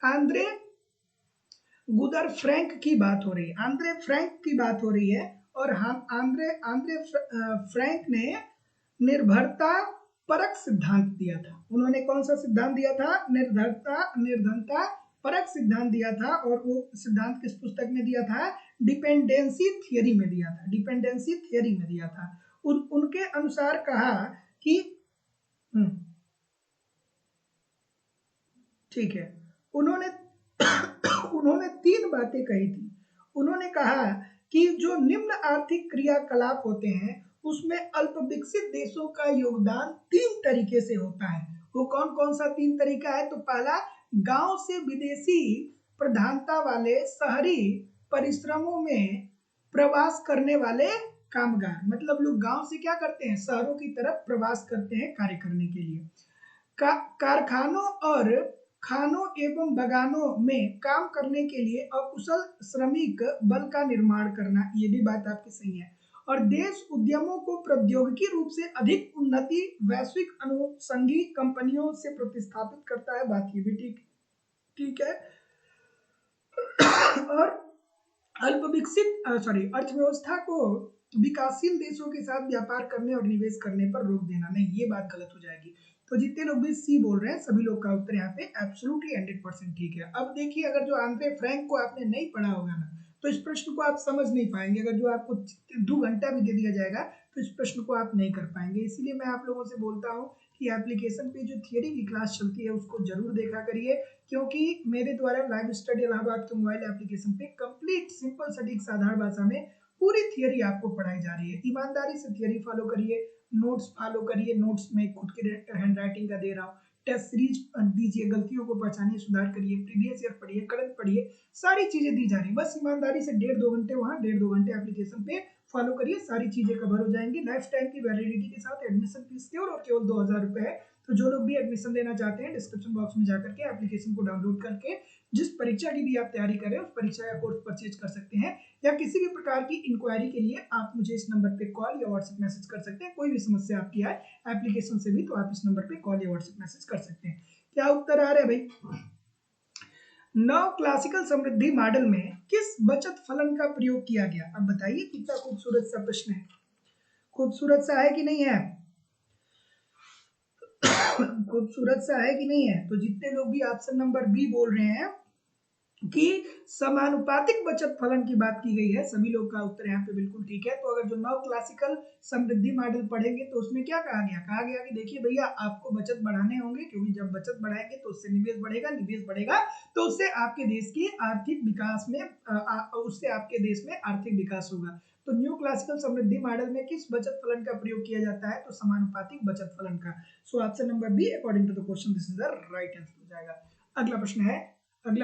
आंद्रे गुदर फ्रैंक की बात हो रही है, आंद्रे फ्रैंक की बात हो रही है। और हम आंद्रे फ्रैंक ने निर्भरता परक सिद्धांत दिया था। उन्होंने कौन सा सिद्धांत दिया था? निर्धनता परक सिद्धांत दिया था। और वो सिद्धांत किस पुस्तक में दिया था? डिपेंडेंसी थियरी में दिया था। डिपेंडेंसी थियरी में दिया था। उनके अनुसार कहा कि ठीक है, उन्होंने उन्होंने तीन बातें कही थी। उन्होंने कहा कि जो निम्न आर्थिक क्रियाकलाप होते हैं उसमें अल्प विकसित देशों का योगदान तीन तरीके से होता है। वो कौन कौन सा तीन तरीका है? तो पहला, गांव से विदेशी प्रधानता वाले शहरी परिश्रमों में प्रवास करने वाले कामगार। मतलब लोग गांव से क्या करते हैं? शहरों की तरफ प्रवास करते हैं कार्य करने के लिए। कारखानों और खानों एवं बगानों में काम करने के लिए अकुशल श्रमिक बल का निर्माण करना, ये भी बात आपकी सही है। और देश उद्यमों को प्रौद्योगिकी रूप से अधिक उन्नति वैश्विक अनुषंगी कंपनियों से प्रतिस्थापित करता है। बात ये भी ठीक है। और अल्प विकसित अर्थव्यवस्था को विकासशील देशों के साथ व्यापार करने और निवेश करने पर रोक देना। नहीं, ये बात गलत हो जाएगी। तो जितने लोग भी सी बोल रहे हैं सभी लोग का उत्तर यहाँ पे एब्सोल्युटली 100% ठीक है। अब देखिए, अगर जो आंद्रे फ्रैंक को आपने नहीं पढ़ा होगा ना तो इस प्रश्न को आप समझ नहीं पाएंगे। अगर जो आपको 2 घंटा भी दे दिया जाएगा तो इस प्रश्न को आप नहीं कर पाएंगे। इसीलिए मैं आप लोगों से बोलता हूँ कि एप्लीकेशन पे जो थियरी की क्लास चलती है उसको जरूर देखा करिए, क्योंकि मेरे द्वारा लाइव स्टडी इलाहाबाद के मोबाइल एप्लीकेशन पे कंप्लीट सिंपल सटीक साधारण भाषा में पूरी थियरी आपको पढ़ाई जा रही है। ईमानदारी से थियरी फॉलो करिए, नोट्स फॉलो करिए। नोट्स में खुद के हैंड राइटिंग का दे रहा हूँ। टेस्ट सीरीज दीजिए, गलतियों को पहचानिए, सुधार करिए, प्रीवियस ईयर पढ़िए, करंट पढ़िए, सारी चीजें दी जा रही है। बस ईमानदारी से 1.5-2 घंटे वहाँ, 1.5-2 घंटे एप्लीकेशन पे फॉलो करिए, सारी चीजें कवर हो जाएंगी। लाइफ टाइम की वैलिडिटी के साथ एडमिशन फीस केवल 2000 रुपए है। तो जो लोग भी एडमिशन लेना चाहते हैं डिस्क्रिप्शन बॉक्स में जाकर के एप्लीकेशन को डाउनलोड करके जिस परीक्षा की भी आप तैयारी करें उस परीक्षा या कोर्स परचेज कर सकते हैं। या किसी भी प्रकार की इंक्वायरी के लिए आप मुझे इस नंबर पे कॉल या व्हाट्सएप मैसेज कर सकते हैं। कोई भी समस्या आपकी आए एप्लीकेशन से भी तो आप इस नंबर पे कॉल या व्हाट्सएप मैसेज कर सकते हैं। क्या उत्तर आ रहा है भाई? नव क्लासिकल समृद्धि मॉडल में किस बचत फलन का प्रयोग किया गया? अब बताइए, कितना खूबसूरत सा प्रश्न है। खूबसूरत सा है कि नहीं है? खूबसूरत सा है कि नहीं है? तो जितने लोग भी ऑप्शन नंबर बी बोल रहे हैं कि समानुपातिक बचत फलन की बात की गई है। सभी लोग का उत्तर यहाँ पे बिल्कुल ठीक है। तो अगर जो नव क्लासिकल समृद्धि मॉडल पढ़ेंगे तो उसमें क्या कहा गया कि देखिए भैया आपको बचत बढ़ाने होंगे, क्योंकि जब बचत बढ़ाएंगे तो उससे निवेश बढ़ेगा, निवेश बढ़ेगा तो उससे आपके देश की आर्थिक विकास में उससे आपके देश में आर्थिक विकास होगा। तो न्यू क्लासिकल समृद्धि मॉडल में किस बचत फलन का प्रयोग किया जाता है? तो समानुपातिक बचत फलन का। So option number B according to the question this is the right answer हो जाएगा। अगला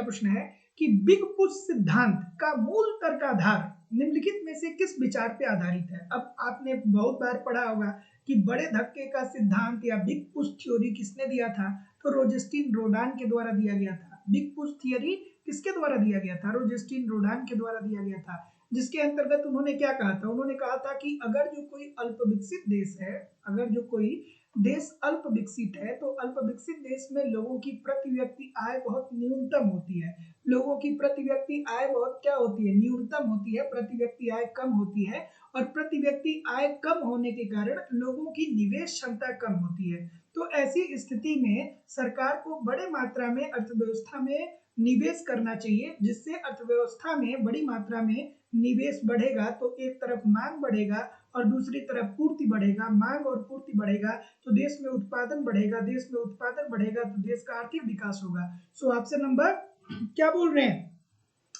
प्रश्न है कि बिग पुश सिद्धांत का मूल तर्काधार निम्नलिखित में से किस विचार पे आधारित है? अब आपने बहुत बार पढ़ा होगा कि बड़े धक्के का सिद्धांत या बिग पुश थ्योरी किसने दिया था? तो रोजेस्टीन रोडान के द्वारा दिया गया था। बिग पुश थ्योरी किसके द्वारा दिया गया था? रोजेस्टीन रोडान के द्वारा दिया गया था, जिसके अंतर्गत उन्होंने क्या कहा था? उन्होंने कहा था कि अगर जो कोई अल्प विकसित देश है, अगर जो कोई देश अल्प विकसित है, तो अल्प विकसित देश में लोगों की प्रति व्यक्ति आय बहुत न्यूनतम होती है। लोगों की प्रति व्यक्ति आय बहुत क्या होती है? न्यूनतम होती है। प्रति व्यक्ति आय कम होती है, और प्रति व्यक्ति आय कम होने के कारण लोगों की निवेश क्षमता कम होती है। तो ऐसी स्थिति में सरकार को बड़े मात्रा में अर्थव्यवस्था में निवेश करना चाहिए, जिससे अर्थव्यवस्था में बड़ी मात्रा में निवेश बढ़ेगा तो एक तरफ मांग बढ़ेगा और दूसरी तरफ पूर्ति बढ़ेगा। मांग और पूर्ति बढ़ेगा तो देश में उत्पादन बढ़ेगा, देश में उत्पादन बढ़ेगा तो देश का आर्थिक विकास होगा। सो ऑप्शन नंबर क्या बोल रहे हैं?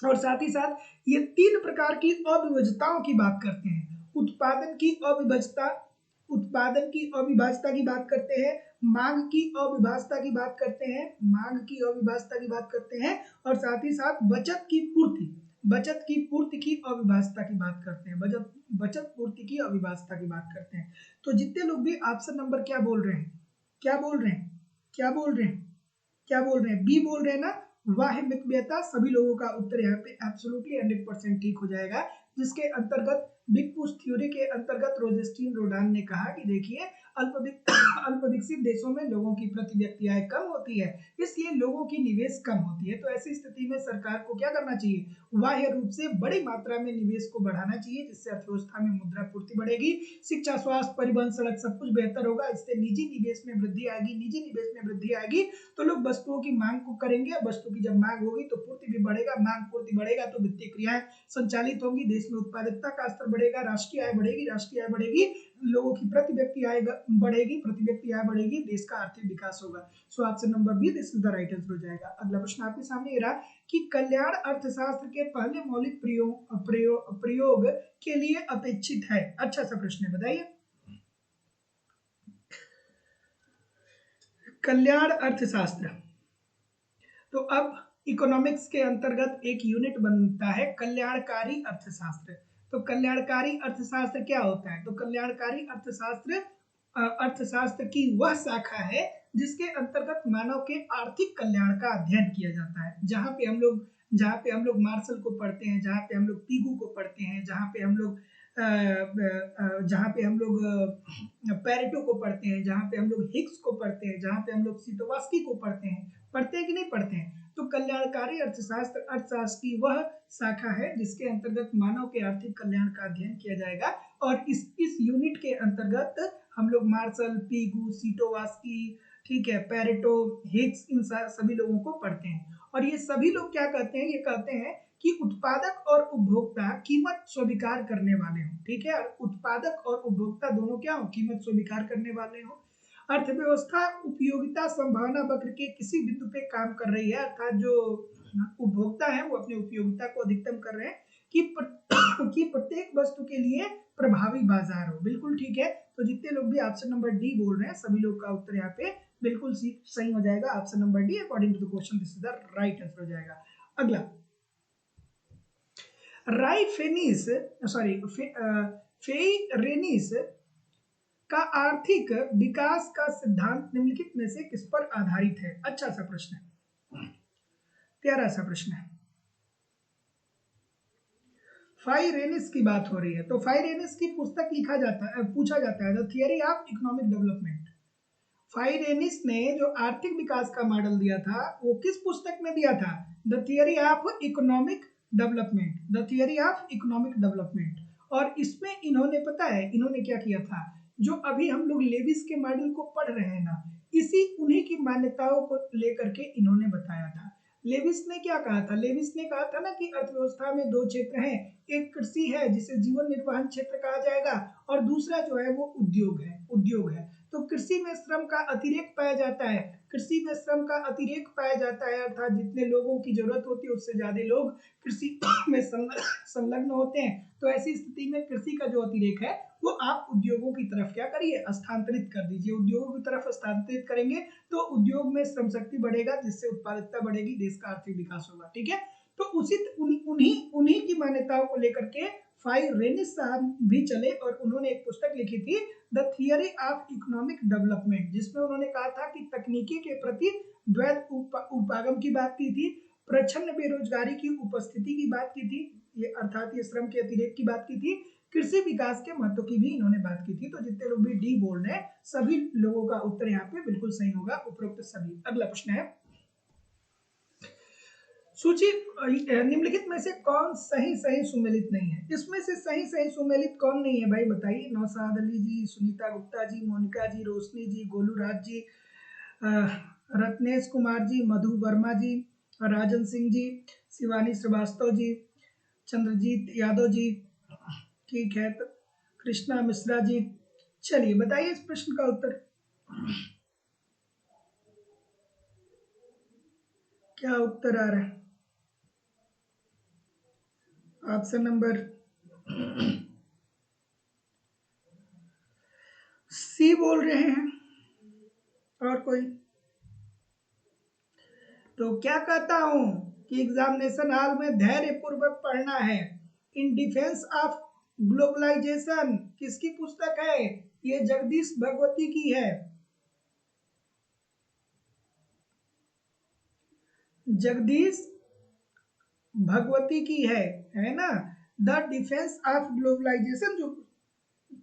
और साथ ही साथ ये तीन प्रकार की अविभाज्यताओं की बात करते हैं। उत्पादन की अविभाज्यता, उत्पादन की अविभाज्यता की बात करते हैं, मांग की अविभाज्यता की बात करते हैं, मांग की अविभाज्यता की बात करते हैं, और साथ ही साथ बचत की पूर्ति, बचत की पूर्ति की अविभाज्यता की बात करते हैं। बचत पूर्ति की अविभाज्यता की बात करते हैं। तो जितने लोग भी ऑप्शन नंबर क्या बोल रहे हैं? क्या बोल रहे हैं? क्या बोल रहे हैं? क्या बोल रहे हैं? बी बोल रहे हैं ना, वाह्य मितव्ययता। सभी लोगों का उत्तर यहाँ पे एब्सोल्युटली 100% ठीक हो जाएगा, जिसके अंतर्गत बिग पुश थ्योरी के अंतर्गत रोजेस्टीन रोडान ने कहा कि देखिए अल्प विकसित देशों में लोगों की प्रति व्यक्ति आय कम होती है, इसलिए लोगों की निवेश कम होती है। तो ऐसी स्थिति में सरकार को क्या करना चाहिए? बाह्य रूप से बड़ी मात्रा में निवेश को बढ़ाना चाहिए, जिससे अर्थव्यवस्था में मुद्रा पूर्ति बढ़ेगी, शिक्षा, स्वास्थ्य, परिवहन, सड़क सब कुछ बेहतर होगा। इससे निजी निवेश में वृद्धि आएगी, निजी निवेश में वृद्धि आएगी तो लोग वस्तुओं की मांग को करेंगे, और वस्तु की जब मांग होगी तो पूर्ति भी बढ़ेगा, मांग पूर्ति बढ़ेगा तो वित्तीय क्रियाएं संचालित होंगी, देश में उत्पादकता का स्तर बढ़ेगा, राष्ट्रीय आय बढ़ेगी, राष्ट्रीय आय बढ़ेगी, लोगों की प्रति व्यक्ति आय बढ़ेगी, प्रति व्यक्ति आय बढ़ेगी, देश का आर्थिक विकास होगा। So option number B this is the right answer हो जाएगा। अगला प्रश्न आपके सामने ये रहा कि कल्याण अर्थशास्त्र के पहले मौलिक प्रयोग के लिए अपेक्षित है। अच्छा सा प्रश्न है, बताइए। कल्याण अर्थशास्त्र, तो अब इकोनॉमिक्स के अंतर्गत एक यूनिट बनता है कल्याणकारी अर्थशास्त्र। तो कल्याणकारी अर्थशास्त्र क्या होता है? तो कल्याणकारी अर्थशास्त्र अर्थशास्त्र की वह शाखा है जिसके अंतर्गत मानव के आर्थिक कल्याण का अध्ययन किया जाता है। जहाँ पे हम लोग मार्शल को पढ़ते हैं, जहाँ पे हम लोग पीगू को पढ़ते हैं, जहाँ पे हम लोग पैरेटो को पढ़ते हैं, जहाँ पे हम लोग हिग्स को पढ़ते हैं, जहाँ पे हम लोग सीटोवास्की को पढ़ते हैं कि नहीं पढ़ते हैं? तो कल्याणकारी अर्थशास्त्र अर्थशास्त्र की वह शाखा है जिसके अंतर्गत मानव के आर्थिक कल्याण का अध्ययन किया जाएगा। और इस यूनिट के अंतर्गत हम लोग मार्शल, पीगू, सीटोवास्की, ठीक है, पैरेटो, हिग्स, इन सभी लोगों को पढ़ते हैं। और ये सभी लोग क्या कहते हैं? ये कहते हैं कि उत्पादक और उपभोक्ता कीमत स्वीकार करने वाले हों, ठीक है, उत्पादक और उपभोक्ता दोनों क्या हो? कीमत स्वीकार करने वाले हों। अर्थव्यवस्था उपयोगिता संभावना वक्र के किसी बिंदु पे काम कर रही है, अर्थात जो उपभोक्ता है वो अपनी उपयोगिता को अधिकतम कर रहे हैं कि प्रत्येक वस्तु के लिए प्रभावी बाजार हो। बिल्कुल ठीक है। तो जितने लोग भी ऑप्शन नंबर डी बोल रहे हैं सभी लोग का उत्तर यहाँ पे बिल्कुल सही हो जाएगा। Option number D according to the question this is the right answer हो जाएगा। अगला, फेरेनिस का आर्थिक विकास का सिद्धांत निम्नलिखित में से किस पर आधारित है? अच्छा सा प्रश्न है, प्यारा सा प्रश्न है। फाइरेनिस की बात हो रही है, तो फाइरेनिस की पुस्तक पूछा जाता है the theory of economic development. फाइरेनिस ने जो आर्थिक विकास का मॉडल दिया था वो किस पुस्तक में दिया था? The theory of economic development, the theory of economic development. और इसमें इन्होंने, पता है इन्होंने क्या किया था? जो अभी हम लोग लेविस के मॉडल को पढ़ रहे हैं ना, उन्हीं की मान्यताओं को लेकर के इन्होंने बताया था। लेविस ने क्या कहा था? लेविस ने कहा था ना कि अर्थव्यवस्था में दो क्षेत्र हैं, एक कृषि है जिसे जीवन निर्वाहन क्षेत्र कहा जाएगा, और दूसरा जो है वो उद्योग है। तो कृषि में श्रम का अतिरेक पाया जाता है, कृषि में श्रम का अतिरेक पाया जाता है, अर्थात जितने लोगों की जरूरत होती है उससे ज्यादा लोग कृषि में संलग्न होते हैं। तो ऐसी स्थिति में कृषि का जो अतिरेक है वो आप उद्योगों की तरफ क्या करिए, स्थानांतरित कर दीजिए। उद्योगों की तरफ स्थानांतरित करेंगे तो उद्योग में श्रम शक्ति बढ़ेगा, जिससे उत्पादकता बढ़ेगी, देश का आर्थिक विकास होगा। ठीक है, तो उसी उन्हीं की मान्यताओं को लेकर के फाई रेनिस साहब भी चले और उन्होंने एक पुस्तक लिखी थी, the theory of economic development, जिसमें उन्होंने कहा था कि तकनीकी के प्रति द्वैत उपागम की बात की थी, प्रच्छन्न बेरोजगारी की उपस्थिति की बात की थी, ये अर्थात ये श्रम के अतिरेक की बात की थी, कृषि विकास के महत्व की भी इन्होंने बात की थी। तो जितने लोग भी डी बोल रहे हैं सभी लोगों का उत्तर यहाँ पे बिल्कुल सही होगा, उपरोक्त सभी। अगला प्रश्न है, सूची निम्नलिखित में से कौन सही सुमेलित नहीं है? इसमें से सही सुमेलित कौन नहीं है भाई, बताइए। नौशाद अली जी, सुनीता गुप्ता जी, मोनिका जी, रोशनी जी, गोलू राज जी, रत्नेश कुमार जी, मधु वर्मा जी, राजन सिंह जी, शिवानी श्रीवास्तव जी, चंद्रजीत यादव जी, ठीक है, तो कृष्णा मिश्रा जी। चलिए बताइए इस प्रश्न का उत्तर, क्या उत्तर आ रहा है? ऑप्शन नंबर सी बोल रहे हैं, और कोई? तो क्या कहता हूं कि एग्जामिनेशन हॉल में धैर्य पूर्वक पढ़ना है। इन डिफेंस ऑफ ग्लोबलाइजेशन किसकी पुस्तक है? ये जगदीश भगवती की है, जगदीश भगवती की है ना। द डिफेंस ऑफ ग्लोबलाइजेशन जो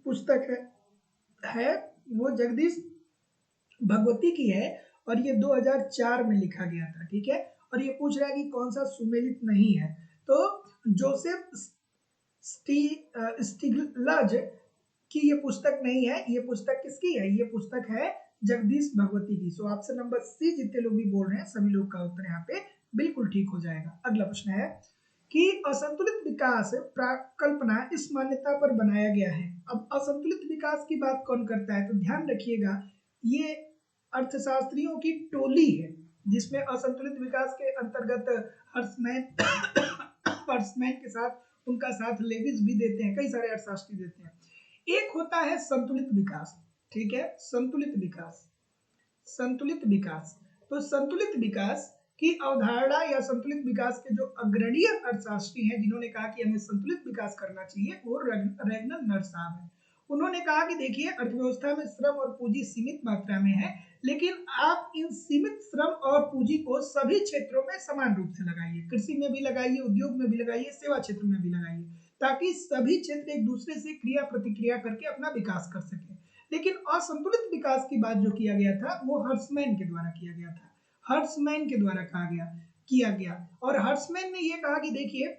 पुस्तक है वो जगदीश भगवती की है, और ये 2004 में लिखा गया था। ठीक है, और ये पूछ रहा है कि कौन सा सुमेलित नहीं है, तो जोसेफ स्टिग्लज की ये पुस्तक नहीं है। ये पुस्तक किसकी है? ये पुस्तक है जगदीश भगवती की। सो ऑप्शन नंबर सी जितने लोग भी बोल रहे हैं सभी लोग का उत्तर यहाँ पे बिल्कुल ठीक हो जाएगा। अगला प्रश्न है कि असंतुलित विकास कल्पना इस मान्यता पर बनाया गया है। अब असंतुलित विकास की बात कौन करता है? तो ध्यान रखिएगा, ये अर्थशास्त्रियों की टोली है, जिसमें असंतुलित विकास के अंतर्गत हर्समैन हर्समैन के साथ उनका साथ लेविस भी देते हैं, कई सारे अर्थशास्त्री देते हैं। एक होता है संतुलित विकास, ठीक है, संतुलित विकास। तो संतुलित विकास की अवधारणा या संतुलित विकास के जो अग्रणीय अर्थशास्त्री हैं जिन्होंने कहा कि हमें संतुलित विकास करना चाहिए, वो रैगनर नर साहब हैं। उन्होंने कहा कि देखिए, अर्थव्यवस्था में श्रम और पूंजी सीमित मात्रा में है, लेकिन आप इन सीमित श्रम और पूंजी को सभी क्षेत्रों में समान रूप से लगाइए, कृषि में भी लगाइए, उद्योग में भी लगाइए, सेवा क्षेत्र में भी लगाइए, ताकि सभी क्षेत्र एक दूसरे से क्रिया प्रतिक्रिया करके अपना विकास कर सके। लेकिन असंतुलित विकास की बात जो किया गया था वो हर्समैन के द्वारा किया गया था, हर्समैन के द्वारा किया गया। और हर्समैन ने ये कहा कि देखिए,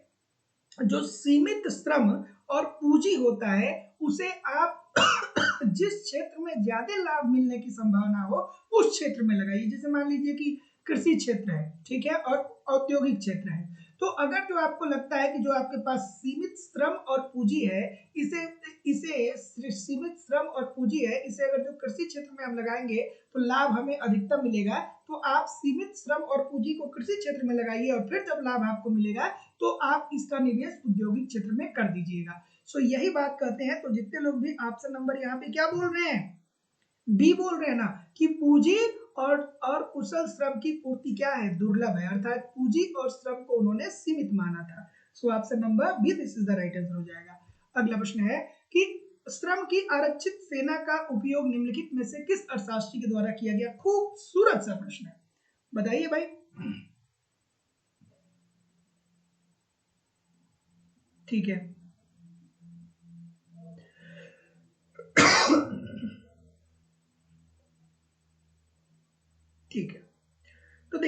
जो सीमित श्रम और पूंजी होता है उसे आप जिस क्षेत्र में ज्यादा लाभ मिलने की संभावना हो उस क्षेत्र में लगाइए। जैसे मान लीजिए कि कृषि क्षेत्र है, ठीक है, और औद्योगिक क्षेत्र है, तो अगर जो आपको लगता है कि जो आपके पास सीमित श्रम और पूंजी है, इसे सीमित श्रम और पूंजी है, इसे अगर जो कृषि क्षेत्र में हम लगाएंगे तो लाभ हमें अधिकतम मिलेगा, तो आप सीमित श्रम और पूंजी को कृषि क्षेत्र में लगाइए, और फिर जब लाभ आपको मिलेगा तो आप इसका निवेश औद्योगिक क्षेत्र में कर दीजिएगा। सो यही बात कहते हैं। तो जितने लोग भी ऑप्शन नंबर यहाँ पे क्या बोल रहे हैं, बी बोल रहे हैं ना, कि पूंजी और कुशल श्रम की पूर्ति क्या है, दुर्लभ है, अर्थात पूंजी और श्रम को उन्होंने सीमित माना था। So option number B this is the right answer हो जाएगा। अगला प्रश्न है कि श्रम की आरक्षित सेना का उपयोग निम्नलिखित में से किस अर्थशास्त्री के द्वारा किया गया? खूबसूरत सा प्रश्न है, बताइए भाई। ठीक है, ठीक है, तो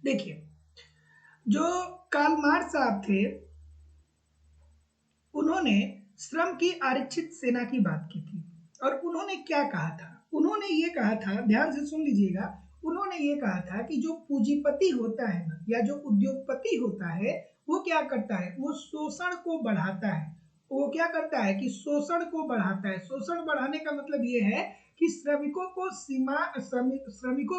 देखिए जो कार्ल मार्क्स साहब थे उन्होंने श्रम की आरक्षित सेना की बात की थी, और उन्होंने क्या कहा था? उन्होंने ये कहा था, ध्यान से सुन लीजिएगा, उन्होंने ये कहा था कि जो पूंजीपति होता है ना, या जो उद्योगपति होता है, वो क्या करता है, वो शोषण को बढ़ाता है। वो क्या करता है कि शोषण को बढ़ाता है। शोषण बढ़ाने का मतलब ये है कि श्रमिकों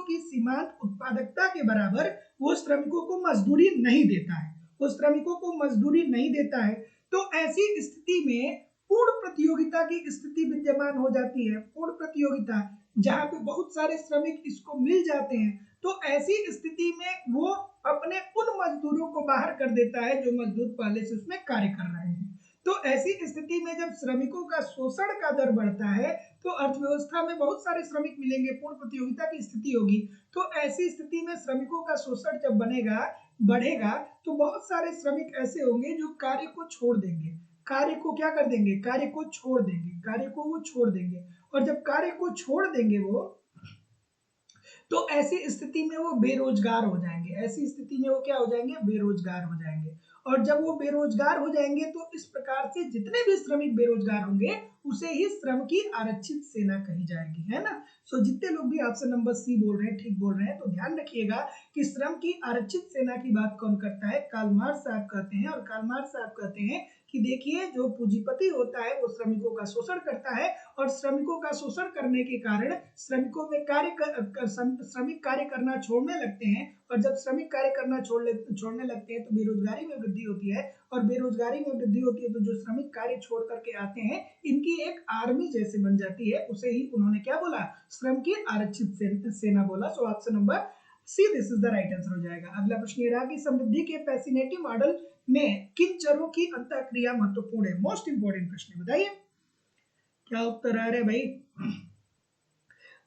की सीमांत उत्पादकता के बराबर वो श्रमिकों को मजदूरी नहीं देता है। वो श्रमिकों को मजदूरी नहीं देता है। तो ऐसी स्थिति में पूर्ण प्रतियोगिता की स्थिति विद्यमान हो जाती है। पूर्ण प्रतियोगिता, जहां पे बहुत सारे श्रमिक इसको मिल जाते हैं, तो ऐसी स्थिति में वो अपने उन मजदूरों को बाहर कर देता है जो मजदूर पहले से उसमें कार्य कर रहे हैं। तो ऐसी स्थिति में जब श्रमिकों का शोषण का दर बढ़ता है, तो अर्थव्यवस्था में बहुत सारे श्रमिक मिलेंगे, पूर्ण प्रतियोगिता की स्थिति होगी। तो ऐसी स्थिति में श्रमिकों का शोषण जब बढ़ेगा, तो बहुत सारे श्रमिक ऐसे होंगे जो कार्य को छोड़ देंगे। कार्य को क्या कर देंगे, कार्य को छोड़ देंगे, कार्य को वो छोड़ देंगे। और जब कार्य को छोड़ देंगे वो, तो ऐसी स्थिति में वो बेरोजगार हो जाएंगे। ऐसी स्थिति में वो क्या हो जाएंगे, बेरोजगार हो जाएंगे। और जब वो बेरोजगार हो जाएंगे, तो इस प्रकार से जितने भी श्रमिक बेरोजगार होंगे, उसे ही श्रम की आरक्षित सेना कही जाएगी, है ना। सो जितने लोग भी ऑप्शन नंबर सी बोल रहे हैं, ठीक बोल रहे हैं। तो ध्यान रखिएगा कि श्रम की आरक्षित सेना की बात कौन करता है, कार्ल मार्क्स साहब कहते हैं। और कार्ल मार्क्स साहब कहते हैं कि देखिए, जो पूंजीपति होता है वो श्रमिकों का शोषण करता है, और श्रमिकों का शोषण करने के कारण श्रमिकों में श्रमिक कार्य करना छोड़ने लगते हैं। और जब श्रमिक कार्य करना छोड़ने लगते हैं, तो बेरोजगारी में वृद्धि होती है। और बेरोजगारी में वृद्धि होती है, तो जो श्रमिक कार्य छोड़ करके आते हैं, इनकी एक आर्मी जैसे बन जाती है। उसे ही उन्होंने क्या बोला, श्रम की आरक्षित सेना बोला। सो option number see this is the right answer हो जाएगा। अगला प्रश्न ये रहा कि समृद्धि के पैसिनेटी मॉडल में किन चरों की अंतःक्रिया महत्वपूर्ण है। मोस्ट इंपोर्टेंट प्रश्न बताइए, क्या उत्तर आ रहा है भाई।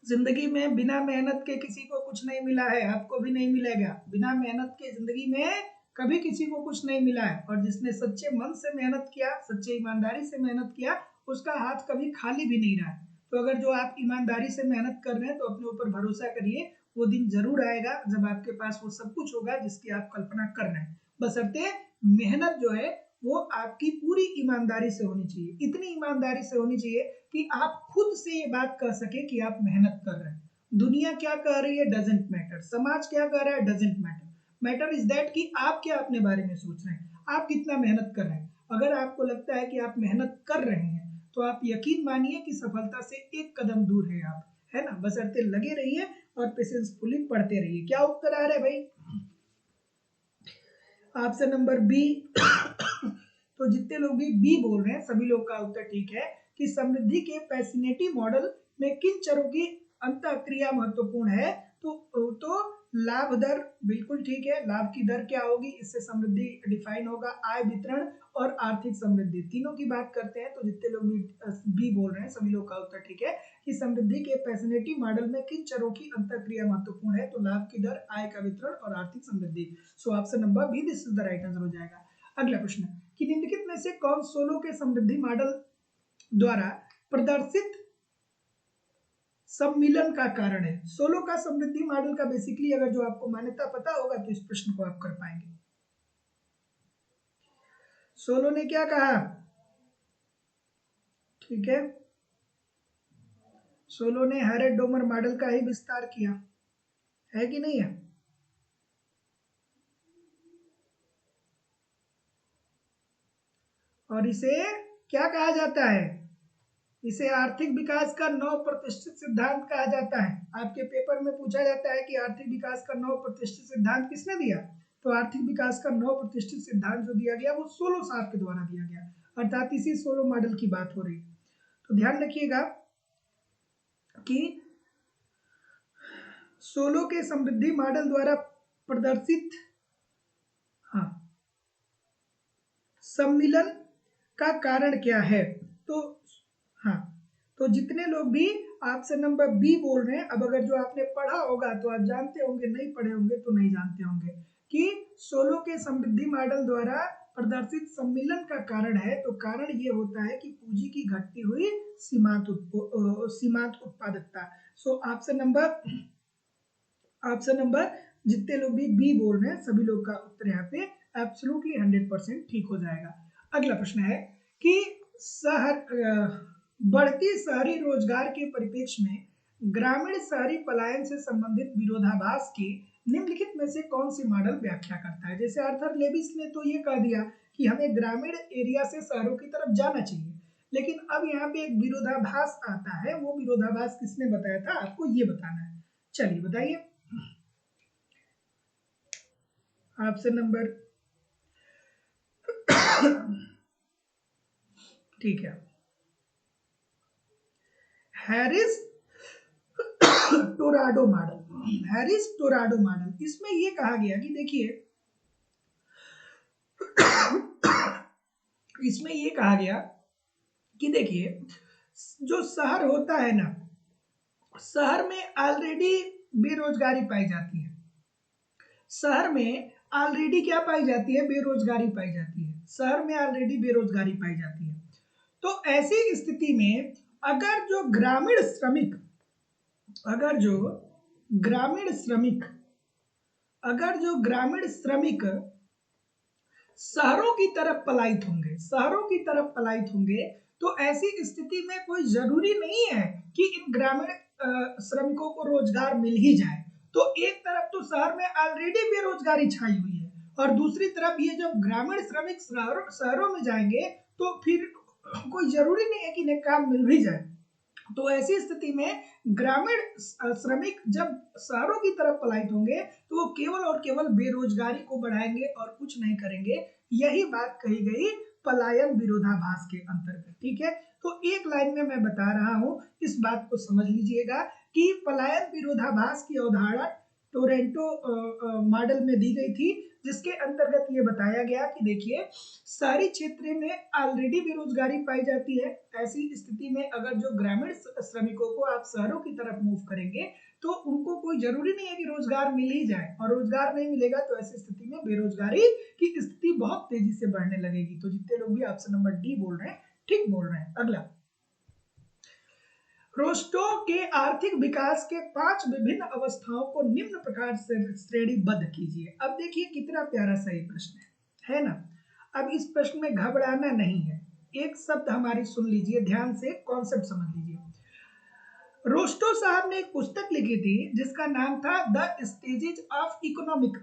जिंदगी में बिना मेहनत के किसी को कुछ नहीं मिला है, आपको भी नहीं मिलेगा। बिना मेहनत के जिंदगी में कभी किसी को कुछ नहीं मिला है। और जिसने सच्चे मन से मेहनत किया, सच्चे ईमानदारी से मेहनत किया, उसका हाथ कभी खाली भी नहीं रहा। तो अगर जो आप ईमानदारी से मेहनत कर रहे हैं, तो अपने ऊपर भरोसा करिए, वो दिन जरूर आएगा जब आपके पास वो सब कुछ होगा जिसकी आप कल्पना कर रहे हैं। बशर्ते मेहनत जो है वो आपकी पूरी ईमानदारी से होनी चाहिए। इतनी ईमानदारी से होनी चाहिए कि आप खुद से ये बात कह सके कि आप मेहनत कर रहे हैं। दुनिया क्या कह रही है डजंट मैटर, समाज क्या कह रहा है doesn't matter. Matter is that कि आप क्या अपने बारे में सोच रहे हैं, आप कितना मेहनत कर रहे हैं। अगर आपको लगता है कि आप मेहनत कर रहे हैं, तो आप यकीन मानिए कि सफलता से एक कदम दूर है आप, है ना। बशर्ते लगे रहिए और पेशेंसफुली पढ़ते रहिए। क्या उत्तर आ रहा है भाई, ऑप्शन नंबर बी। तो जितने लोग भी बी बोल रहे हैं, सभी लोग का उत्तर ठीक है कि समृद्धि के पैसिनेटी मॉडल में किन चरों की अंतःक्रिया महत्वपूर्ण है। तो लाभ दर बिल्कुल ठीक है। लाभ की दर क्या होगी, इससे समृद्धि डिफाइन होगा। आय वितरण और आर्थिक समृद्धि, तीनों की बात करते हैं। तो जितने लोग बी बोल रहे हैं, सभी लोग का उत्तर ठीक है कि समृद्धि के पैसिनेटी मॉडल में किन चरों की अंतःक्रिया महत्वपूर्ण है। तो लाभ की दर, आय का वितरण और आर्थिक समृद्धि। So option number B this is the right answer हो जाएगा। अगला प्रश्न कि निम्नलिखित में से कौन सोलो के समृद्धि मॉडल द्वारा प्रदर्शित सम्मिलन का कारण है। सोलो का समृद्धि मॉडल का बेसिकली अगर जो आपको मान्यता पता होगा, तो इस प्रश्न को आप कर पाएंगे। सोलो ने क्या कहा, ठीक है, सोलो ने हैरेट डोमर मॉडल का ही विस्तार किया है कि नहीं है। और इसे क्या कहा जाता है, इसे आर्थिक विकास का 9 प्रतिष्ठित सिद्धांत कहा जाता है। आपके पेपर में पूछा जाता है कि आर्थिक विकास का 9 प्रतिष्ठित सिद्धांत किसने दिया। तो आर्थिक विकास का 9 प्रतिष्ठित सिद्धांत जो दिया गया, वो सोलो साहब के द्वारा दिया गया, अर्थात इसी सोलो मॉडल की बात हो रही है। तो ध्यान रखिएगा कि सोलो के समृद्धि मॉडल द्वारा प्रदर्शित सम्मिलन का कारण क्या है। तो तो जितने लोग भी ऑप्शन नंबर बी बोल रहे हैं, अब अगर जो आपने पढ़ा होगा तो आप जानते होंगे, नहीं पढ़े होंगे तो नहीं जानते होंगे कि सोलो के समृद्धि मॉडल द्वारा प्रदर्शित सम्मिलन का कारण है। तो कारण ये होता है कि पूंजी की घटती हुई सीमांत उत्पादकता। सो ऑप्शन नंबर जितने लोग भी बी बोल रहे हैं, सभी लोग का उत्तर यहाँ पे एब्सोल्युटली 100% ठीक हो जाएगा। अगला प्रश्न है कि बढ़ती शहरी रोजगार के परिप्रेक्ष्य में ग्रामीण शहरी पलायन से संबंधित विरोधाभास की निम्नलिखित में से कौन सी मॉडल व्याख्या करता है? जैसे आर्थर लेविस ने तो ये कह दिया कि हमें ग्रामीण एरिया से शहरों की तरफ जाना चाहिए, लेकिन अब यहाँ पे एक विरोधाभास आता है। वो विरोधाभास किसने बताया था, आपको ये बताना है। चलिए बताइए। ऑप्शन नंबर ठीक है, हैरिस टोराडो मॉडल। हैरिस टोराडो मॉडल, इसमें ये कहा गया कि देखिए इसमें ये कहा गया कि देखिए जो शहर होता है ना, शहर में ऑलरेडी बेरोजगारी पाई जाती है। शहर में ऑलरेडी क्या पाई जाती है, बेरोजगारी पाई जाती है। शहर में ऑलरेडी बेरोजगारी पाई जाती है। तो ऐसी स्थिति में अगर जो ग्रामीण श्रमिक अगर जो ग्रामीण श्रमिक अगर जो ग्रामीण श्रमिक शहरों की तरफ पलायित होंगे, तो ऐसी स्थिति में कोई जरूरी नहीं है कि इन ग्रामीण श्रमिकों को रोजगार मिल ही जाए। तो एक तरफ तो शहर में ऑलरेडी बेरोजगारी छाई हुई है, और दूसरी तरफ ये जब ग्रामीण श्रमिक शहरों में जाएंगे तो फिर कोई जरूरी नहीं है कि इन्हें काम मिल भी जाए। तो ऐसी स्थिति में ग्रामीण श्रमिक जब शहरों की तरफ पलायित होंगे तो वो केवल और केवल बेरोजगारी को बढ़ाएंगे और कुछ नहीं करेंगे। यही बात कही गई पलायन विरोधाभास के अंतर्गत। ठीक है, तो एक लाइन में मैं बता रहा हूं, इस बात को समझ लीजिएगा कि पलायन विरोधाभास की अवधारणा टोरेंटो मॉडल में दी गई थी, जिसके अंतर्गत ये बताया गया कि देखिए शहरी क्षेत्र में ऑलरेडी बेरोजगारी पाई जाती है। ऐसी स्थिति में अगर जो ग्रामीण श्रमिकों को आप शहरों की तरफ मूव करेंगे तो उनको कोई जरूरी नहीं है कि रोजगार मिल ही जाए, और रोजगार नहीं मिलेगा तो ऐसी स्थिति में बेरोजगारी की स्थिति बहुत तेजी से बढ़ने लगेगी। तो जितने लोग भी ऑप्शन नंबर डी बोल रहे हैं ठीक बोल रहे हैं। अगला, रोस्टो के आर्थिक विकास के 5 विभिन्न अवस्थाओं को निम्न प्रकार से श्रेणीबद्ध कीजिए। अब देखिए कितना प्यारा सही प्रश्न है ना। अब इस प्रश्न में घबराना नहीं है, एक शब्द हमारी सुन लीजिए ध्यान से, कॉन्सेप्ट समझ लीजिए। रोस्टो साहब ने एक पुस्तक लिखी थी जिसका नाम था the stages of economic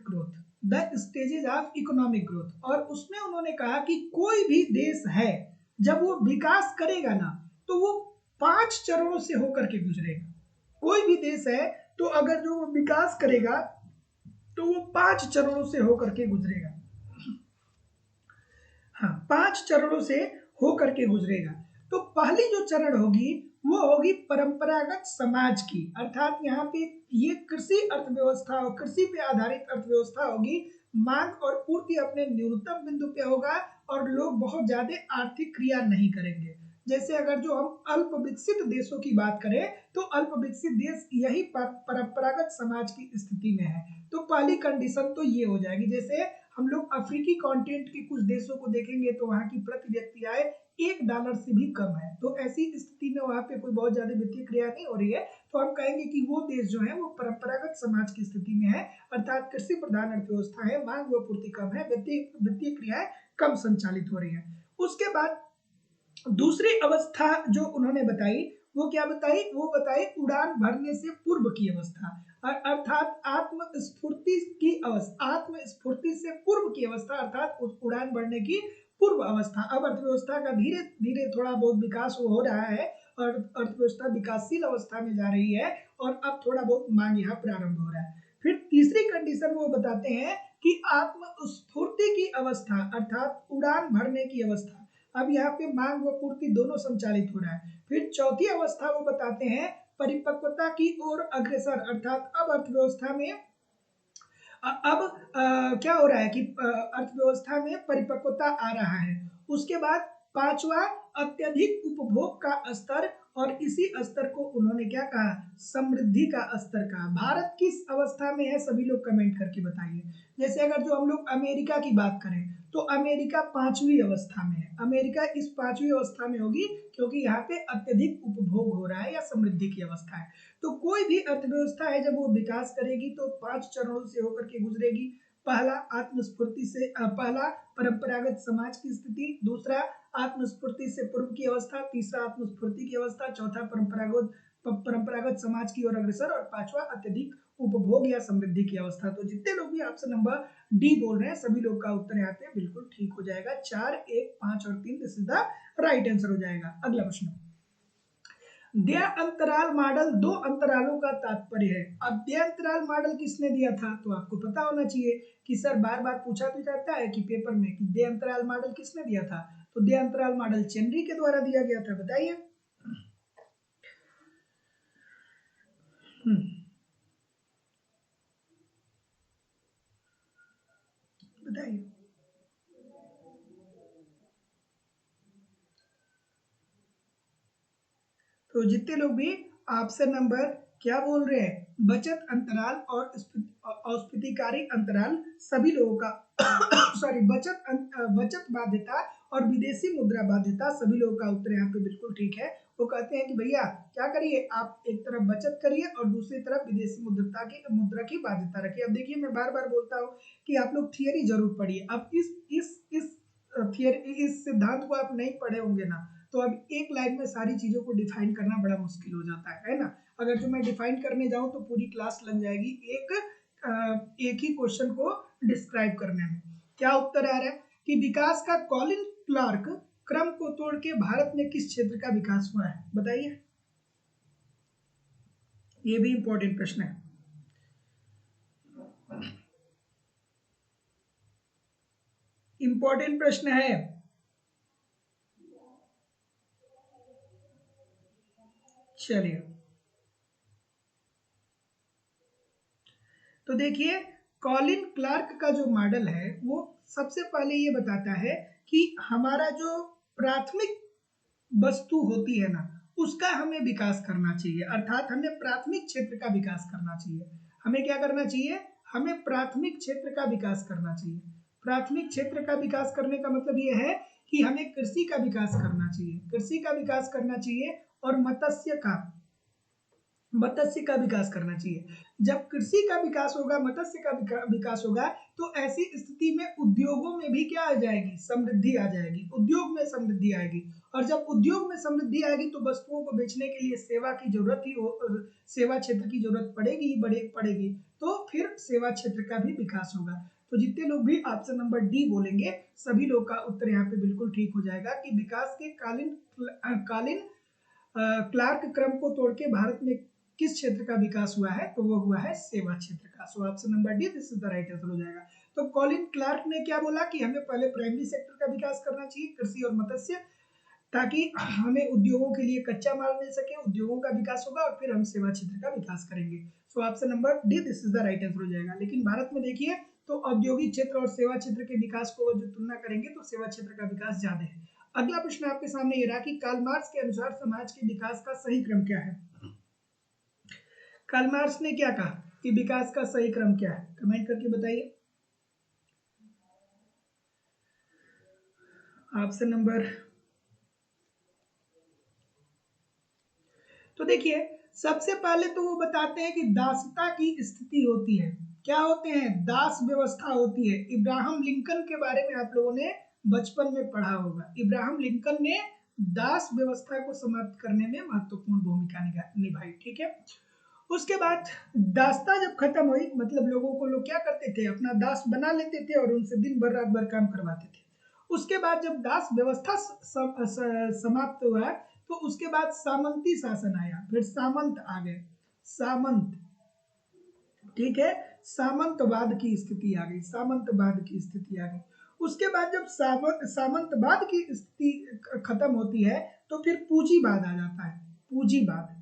growth. और उसमें उन्होंने कहा कि कोई भी देश है जब वो विकास करेगा ना तो वो 5 चरणों से होकर के गुजरेगा। कोई भी देश है तो अगर जो वो विकास करेगा तो वो 5 चरणों से होकर के गुजरेगा। हाँ, 5 चरणों से होकर के गुजरेगा। तो पहली जो चरण होगी वो होगी परंपरागत समाज की, अर्थात यहाँ पे ये कृषि अर्थव्यवस्था और कृषि पे आधारित अर्थव्यवस्था होगी। मांग और पूर्ति अपने न्यूनतम बिंदु पे होगा और लोग बहुत ज्यादा आर्थिक क्रिया नहीं करेंगे। जैसे अगर जो हम अल्प विकसित देशों की बात करें तो अल्प विकसित देश यही परंपरागत समाज की स्थिति में है। तो पहली कंडीशन तो ये हो जाएगी। जैसे हम लोग अफ्रीकी कॉन्टिनेंट के कुछ देशों को देखेंगे तो वहां की प्रति व्यक्ति आय $1 से भी कम है। तो ऐसी स्थिति में वहां पे कोई बहुत ज्यादा वित्तीय क्रिया नहीं हो रही है, तो हम कहेंगे कि वो देश जो है वो परंपरागत समाज की स्थिति में है, अर्थात कृषि प्रधान अर्थव्यवस्था है, मांग व पूर्ति कम है, वित्तीय क्रियाएं कम संचालित हो रही है। उसके बाद दूसरी अवस्था जो उन्होंने बताई वो क्या बताई, वो बताई उड़ान भरने से पूर्व की अवस्था, अर्थात आत्मस्फूर्ति से पूर्व की अवस्था, अर्थात उड़ान भरने की पूर्व अवस्था। अब अर्थव्यवस्था का धीरे धीरे थोड़ा बहुत विकास हो रहा है और अर्थव्यवस्था विकासशील अवस्था में जा रही है और अब थोड़ा बहुत मांग यहाँ प्रारंभ हो रहा है। फिर तीसरी कंडीशन वो बताते हैं कि आत्मस्फूर्ति की अवस्था, अर्थात उड़ान भरने की अवस्था। अब यहाँ पे मांग व पूर्ति दोनों संचालित हो रहा है। फिर चौथी अवस्था वो बताते हैं परिपक्वता की ओर अग्रसर, अर्थात अब अर्थव्यवस्था में क्या हो रहा है कि अर्थव्यवस्था में परिपक्वता आ रहा है। उसके बाद पांचवा अत्यधिक उपभोग का स्तर, और इसी स्तर को उन्होंने क्या कहा, समृद्धि का स्तर कहा। भारत किस अवस्था में है सभी लोग कमेंट करके बताइए। जैसे अगर जो हम लोग अमेरिका की बात करें तो अमेरिका 5वीं अवस्था में है। अमेरिका इस 5वीं अवस्था में होगी क्योंकि यहाँ पे अत्यधिक उपभोग हो रहा है या समृद्धि की अवस्था है। तो कोई भी अर्थव्यवस्था है जब वो विकास करेगी तो 5 चरणों से होकर के गुजरेगी। पहला आत्मस्फूर्ति से पहला परंपरागत समाज की स्थिति, दूसरा आत्मस्फूर्ति से पूर्व की अवस्था, तीसरा आत्मस्फूर्ति की अवस्था, चौथा परंपरागत परंपरागत समाज की ओर अग्रसर, और पांचवा अत्यधिक उपभोग या समृद्धि की अवस्था। तो जितने लोग भी ऑप्शन नंबर डी बोल रहे हैं सभी लोग का उत्तर यहाँ पे बिल्कुल ठीक हो जाएगा। 4, 1, 5 और 3 this is the right answer हो जाएगा। अगला प्रश्न, द्वय अंतराल मॉडल दो अंतरालों का तात्पर्य है। अब द्वय अंतराल मॉडल किसने दिया था, तो आपको पता होना चाहिए कि सर बार बार पूछा भी जाता है कि पेपर में कि द्वय अंतराल मॉडल किसने दिया था, तो द्वय अंतराल मॉडल चेनरी के द्वारा दिया गया था। बताइए। बताइए। तो जितने लोग भी ऑप्शन नंबर क्या बोल रहे हैं, बचत अंतराल और औस्फितिकारी अंतराल, सभी लोगों का सॉरी बचत बाध्यता और विदेशी मुद्रा बाध्यता, सभी लोगों का उत्तर यहाँ पे बिल्कुल ठीक है। वो कहते हैं कि भैया क्या करिए, आप एक तरफ बचत करिए और दूसरी तरफ विदेशी मुद्रा की बाध्यता रखिए। अब देखिए मैं बार बार बोलता हूँ कि आप लोग थियरी जरूर पढ़िए। अब इस थियरी, इस सिद्धांत को आप नहीं पढ़े होंगे ना, तो अब एक लाइन में सारी चीजों को डिफाइन करना बड़ा मुश्किल हो जाता है ना। अगर जो मैं डिफाइन करने जाऊं तो पूरी क्लास लग जाएगी एक ही क्वेश्चन को डिस्क्राइब करने में। क्या उत्तर आ रहा है कि विकास का कॉलिन क्लार्क क्रम को तोड़ के भारत में किस क्षेत्र का विकास हुआ है, बताइए। ये भी इंपॉर्टेंट प्रश्न है। इंपॉर्टेंट प्रश्न है। चलिए, तो देखिए कॉलिन क्लार्क का जो मॉडल है वो सबसे पहले ये बताता है कि हमारा जो प्राथमिक वस्तु होती है ना, उसका हमें विकास करना चाहिए, अर्थात हमें प्राथमिक क्षेत्र का विकास करना चाहिए। हमें क्या करना चाहिए, हमें प्राथमिक क्षेत्र का विकास करना चाहिए। प्राथमिक क्षेत्र का विकास करने का मतलब ये है कि हमें कृषि का विकास करना चाहिए, कृषि का विकास करना चाहिए और मत्स्य का विकास करना चाहिए। जब कृषि का विकास होगा, मत्स्य का विकास होगा, तो ऐसी स्थिति में उद्योगों में भी क्या आ जाएगी, समृद्धि आ जाएगी, उद्योग में समृद्धि आएगी। और जब उद्योग में समृद्धि आएगी तो वस्तुओं को बेचने के लिए सेवा की जरूरत ही सेवा क्षेत्र की जरूरत पड़ेगी ही पड़ेगी, तो फिर सेवा क्षेत्र का भी विकास होगा। तो जितने लोग भी ऑप्शन नंबर डी बोलेंगे सभी लोग का उत्तर यहाँ पे बिल्कुल ठीक हो जाएगा कि विकास के कालीन क्लार्क क्रम को तोड़ के भारत में किस क्षेत्र का विकास हुआ है, तो वो हुआ है सेवा क्षेत्र का। So option number D this is the right answer हो जाएगा। तो कॉलिन क्लार्क ने क्या बोला कि हमें पहले प्राइमरी सेक्टर का विकास करना चाहिए, कृषि और मत्स्य, ताकि हमें उद्योगों के लिए कच्चा माल मिल सके, उद्योगों का विकास होगा और फिर हम सेवा क्षेत्र का विकास करेंगे। सो option number D this is the right answer हो जाएगा। लेकिन भारत में देखिए तो औद्योगिक क्षेत्र और सेवा क्षेत्र के विकास को जो तुलना करेंगे तो सेवा क्षेत्र का विकास ज्यादा है। अगला प्रश्न आपके सामने ये रहा कि कार्ल मार्क्स के अनुसार समाज के विकास का सही क्रम क्या है। कार्ल मार्क्स ने क्या कहा कि विकास का सही क्रम क्या है, कमेंट करके बताइए। ऑप्शन नंबर, तो देखिए सबसे पहले तो वो बताते हैं कि दासता की स्थिति होती है। क्या होते हैं, दास व्यवस्था होती है। इब्राहिम लिंकन के बारे में आप लोगों ने बचपन में पढ़ा होगा। इब्राहिम लिंकन ने दास व्यवस्था को समाप्त करने में महत्वपूर्ण भूमिका निभाई, ठीक है। उसके बाद दासता जब खत्म हुई, मतलब लोगों को लोग क्या करते थे, अपना दास बना लेते थे और उनसे दिन भर रात भर काम करवाते थे। उसके बाद जब दास व्यवस्था समाप्त हुआ तो उसके बाद सामंती शासन आया, फिर सामंत आ गए, सामंत, ठीक है, सामंतवाद की स्थिति आ गई, सामंतवाद की स्थिति आ गई। उसके बाद जब सामंतवाद की स्थिति खत्म होती है तो फिर पूंजीवाद आ जाता है, पूंजीवाद,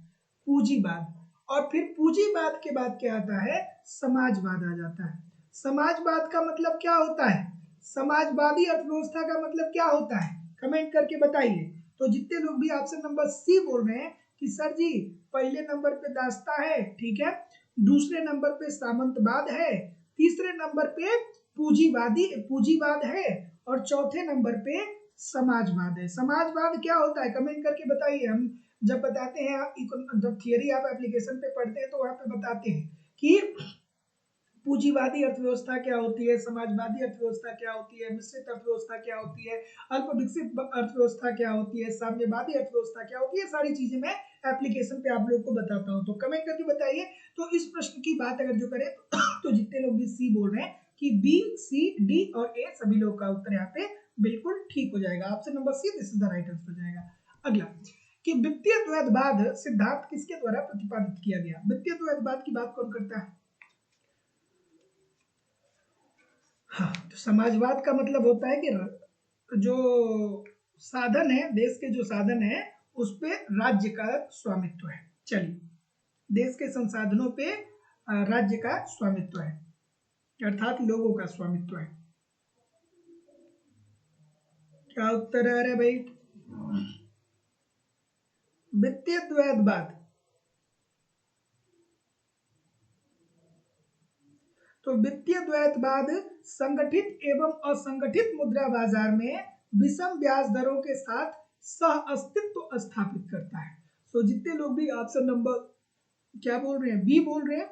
पूंजीवाद, और फिर पूंजीवाद के बाद क्या आता है, समाजवाद आ जाता है। समाजवाद का मतलब क्या होता है, समाजवादी अर्थव्यवस्था का मतलब क्या होता है, कमेंट करके बताइए। तो जितने लोग भी ऑप्शन नंबर सी बोल रहे हैं कि सर जी पहले नंबर पे दासता है, ठीक है, दूसरे नंबर पे सामंतवाद है, तीसरे नंबर पे पूंजीवाद है और चौथे नंबर पे समाजवाद है। समाजवाद क्या होता है, कमेंट करके बताइए। हम जब बताते हैं, जब थियरी आप एप्लीकेशन पे पढ़ते हैं तो वहां पे बताते हैं कि पूंजीवादी अर्थव्यवस्था क्या होती है, समाजवादी अर्थव्यवस्था क्या होती है, मिश्रित अर्थव्यवस्था क्या होती है, अल्प विकसित अर्थव्यवस्था क्या होती है, साम्यवादी अर्थव्यवस्था क्या होती है, सारी चीजें मैं एप्लीकेशन पे आप लोग को बताता हूँ। तो कमेंट करके बताइए। तो इस प्रश्न की बात अगर जो करें तो जितने लोग भी सी बोल रहे हैं कि बी, सी, डी और ए सभी लोग का उत्तर यहाँ पे बिल्कुल ठीक हो जाएगा। Option number see this is the right answer हो जाएगा। अगला कि वित्तीय द्वैतवाद सिद्धांत किसके द्वारा प्रतिपादित किया गया? वित्तीय द्वैतवाद की बात कौन करता है? हाँ, तो समाजवाद का मतलब होता है कि जो साधन है, देश के जो साधन है उस पे राज्य का स्वामित्व है। चलिए, देश के संसाधनों पे राज्य का स्वामित्व है, अर्थात लोगों का स्वामित्व है। क्या उत्तर आ रहा है भाई? वित्तीय द्वैतवाद, तो वित्तीय द्वैतवाद संगठित एवं असंगठित मुद्रा बाजार में विषम ब्याज दरों के साथ सह अस्तित्व स्थापित करता है। तो जितने लोग भी ऑप्शन नंबर क्या बोल रहे हैं, बी बोल रहे हैं,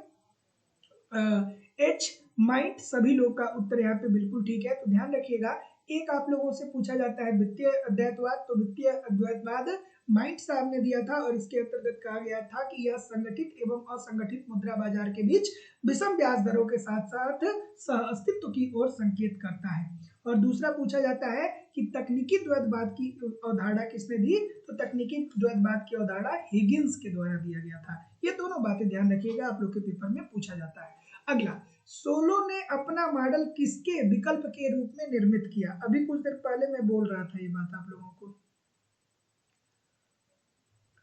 एच माइट, सभी लोग का उत्तर यहाँ पे बिल्कुल ठीक है। तो ध्यान रखिएगा, एक आप लोगों से पूछा जाता है वित्तीय द्वैतवाद, तो वित्तीय द्वैतवाद माइट साहब ने दिया था और इसके अंतर्गत कहा गया था कि यह संगठित एवं असंगठित मुद्रा बाजार के बीच विषम ब्याज दरों के साथ साथ सह अस्तित्व की ओर संकेत करता है। और दूसरा पूछा जाता है कि तकनीकी द्वैतवाद की अवधारणा किसने दी? तो तकनीकी द्वैतवाद की अवधारणा हिगिंस के द्वारा दिया गया था। ये दोनों बातें ध्यान रखिएगा, आप लोग के पेपर में पूछा जाता है। अगला, सोलो ने अपना मॉडल किसके विकल्प के रूप में निर्मित किया? अभी कुछ देर पहले मैं बोल रहा था ये बात आप लोगों को,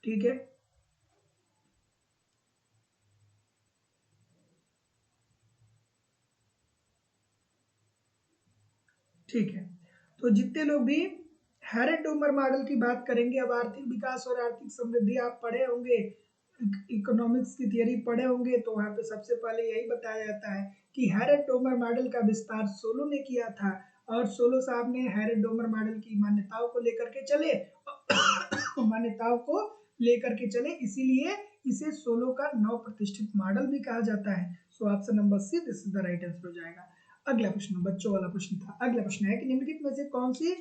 ठीक है। ठीक है, तो जितने लोग भी हैरेट डोमर मॉडल की बात करेंगे, अब आर्थिक विकास और आर्थिक समृद्धि आप पढ़े होंगे, इकोनॉमिक्स की थियरी पढ़े होंगे, तो वहां पे सबसे पहले यही बताया जाता है कि हैरेट डोमर मॉडल का विस्तार सोलो ने किया था और सोलो साहब ने हैरेट डोमर मॉडल की मान्यताओं को लेकर के चले मान्यताओं को लेकर के चले, इसीलिए इसे सोलो का नव प्रतिष्ठित मॉडल भी कहा जाता है। सो option number see this is the right answer हो जाएगा। अगला प्रश्न बच्चों वाला प्रश्न था। अगला प्रश्न है कि निम्नलिखित में से कौन सी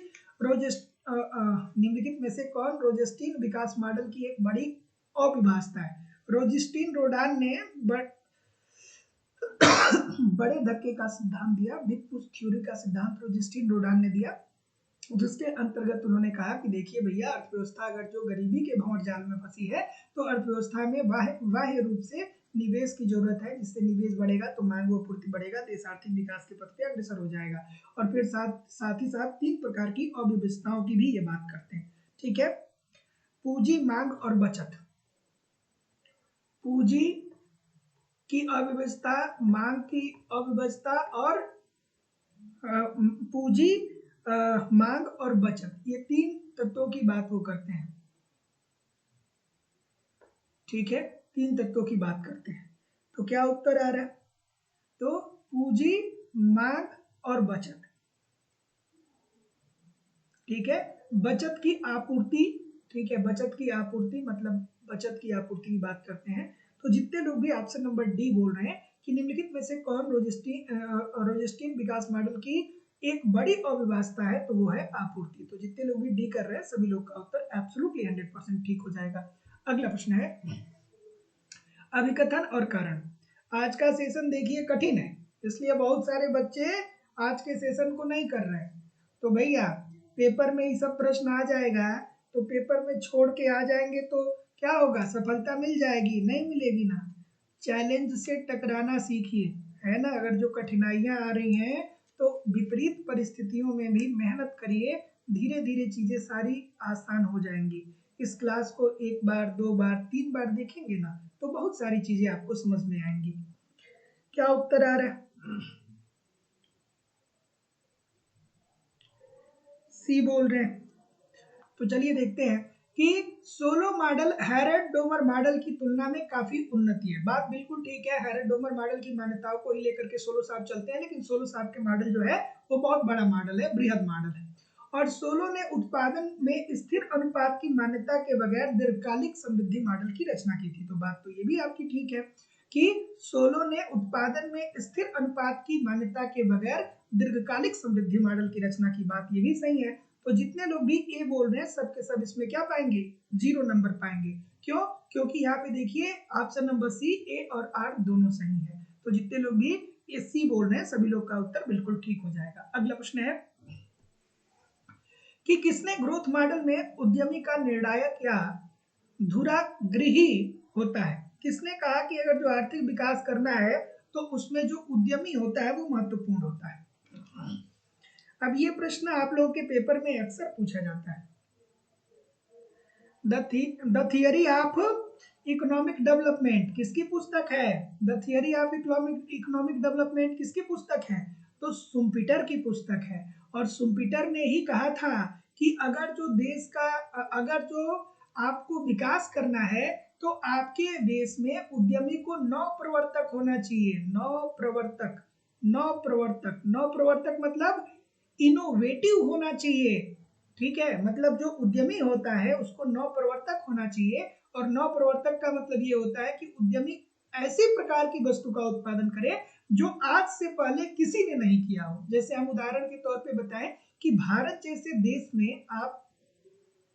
निम्नलिखित में से कौन रोजेस्टीन विकास मॉडल की एक बड़ी अविभाज्यता है? रोजेस्टीन रोडान ने बड़े धक्के का सिद्धांत दिया, बिग पुश थ्योरी का सिद्धांत रोजेस्टीन रोडान ने दिया, जिसके अंतर्गत उन्होंने कहा कि देखिए भैया, अर्थव्यवस्था अगर जो गरीबी के भंवर जाल में फंसी है तो अर्थव्यवस्था में बाह्य रूप से निवेश की जरूरत है, जिससे निवेश बढ़ेगा तो मांग व पूर्ति बढ़ेगा, देश आर्थिक विकास के पथ पे अग्रसर हो जाएगा। और फिर साथ ही साथ 3 प्रकार की अव्यवस्थाओं की भी ये बात करते हैं, ठीक है। पूंजी, मांग और बचत। पूंजी की अव्यवस्था, मांग की अव्यवस्था और पूंजी, मांग और बचत, ये 3 तत्वों की बात वो करते हैं, ठीक है। 3 तत्वों की बात करते हैं। तो क्या उत्तर आ रहा है? तो पूंजी, मांग और बचत, ठीक है। बचत की आपूर्ति, ठीक है, बचत की आपूर्ति मतलब बचत की आपूर्ति की बात करते हैं। तो जितने लोग भी ऑप्शन नंबर डी बोल रहे हैं कि निम्नलिखित में से कौन रोजेस्टीन विकास मॉडल की एक बड़ी अव्यवस्था है, तो वो है आपूर्ति। तो जितने लोग भी डी कर रहे हैं सभी लोग का उत्तर एब्सोल्युटली 100% ठीक हो जाएगा। अगला प्रश्न है अभिकथन और कारण। आज का सेशन देखिए कठिन है, इसलिए बहुत सारे बच्चे आज के सेशन को नहीं कर रहे हैं। तो भैया, पेपर में ये सब प्रश्न आ जाएगा, तो पेपर में छोड़ के आ जाएंगे तो क्या होगा? सफलता मिल जाएगी? नहीं मिलेगी ना। चैलेंज से टकराना सीखिए, है ना। अगर जो कठिनाइयां आ रही हैं तो विपरीत परिस्थितियों में भी मेहनत करिए, धीरे धीरे चीजें सारी आसान हो जाएंगी। इस क्लास को 1 बार 2 बार 3 बार देखेंगे ना तो बहुत सारी चीजें आपको समझ में आएंगी। क्या उत्तर आ रहा है? सी बोल रहे हैं। तो चलिए देखते हैं कि Solow model Harrett Domar model की तुलना में काफी उन्नति है। बात बिल्कुल ठीक है, हैरेट डोमर मॉडल की मान्यताओं को ही लेकर के सोलो साहब चलते हैं, लेकिन सोलो साहब के मॉडल जो है वो बहुत बड़ा मॉडल है, बृहद मॉडल है। और सोलो ने उत्पादन में स्थिर अनुपात की मान्यता के बगैर दीर्घकालिक समृद्धि मॉडल की रचना की थी। तो बात तो ये भी आपकी ठीक है कि सोलो ने उत्पादन में स्थिर अनुपात की मान्यता के बगैर दीर्घकालिक समृद्धि मॉडल की रचना की, बात ये भी सही है। तो जितने लोग भी ए बोल रहे हैं सबके सब इसमें क्या पाएंगे? 0 नंबर पाएंगे, क्यों? क्योंकि यहाँ पे देखिए ऑप्शन नंबर सी, ए और आर दोनों सही है। तो जितने लोग भी ये सी बोल रहे हैं सभी लोग का उत्तर बिल्कुल ठीक हो जाएगा। अगला प्रश्न है कि किसने ग्रोथ मॉडल में उद्यमी का निर्णायक या धुरागृही होता है? किसने कहा कि अगर जो आर्थिक विकास करना है तो उसमें जो उद्यमी होता है वो महत्वपूर्ण होता है? अब ये प्रश्न आप लोगों के पेपर में अक्सर पूछा जाता है। The theory of economic development किसकी पुस्तक है? The theory of economic development किसकी पुस्तक है? तो शुम्पीटर की पुस्तक है। और शुम्पीटर ने ही कहा था कि अगर जो देश का अगर जो आपको विकास करना है तो आपके देश में उद्यमी को नवप्रवर्तक होना चाहिए। नवप्रवर्तक, नवप्रवर्तक, नवप्रवर्तक मतलब इनोवेटिव होना चाहिए। ठीक है, मतलब जो उद्यमी होता है उसको नवप्रवर्तक होना चाहिए। और नवप्रवर्तक का मतलब ये होता है कि उद्यमी ऐसे प्रकार की वस्तु का उत्पादन करे जो आज से पहले किसी ने नहीं किया हो। जैसे हम उदाहरण के तौर पे बताएं कि भारत जैसे देश में आप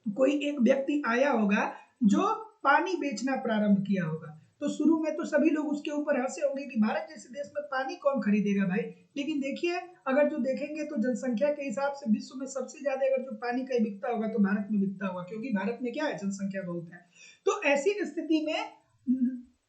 कोई एक व्यक्ति आया होगा जो पानी बेचना प्रारंभ किया होगा, तो शुरू में तो सभी लोग उसके ऊपर हंसे होंगे कि भारत जैसे देश में पानी कौन खरीदेगा भाई। लेकिन देखिए, अगर जो देखेंगे तो जनसंख्या के हिसाब से विश्व में सबसे ज्यादा अगर जो पानी कहीं बिकता होगा तो भारत में बिकता होगा, क्योंकि भारत में क्या है, जनसंख्या बहुत है। तो ऐसी स्थिति में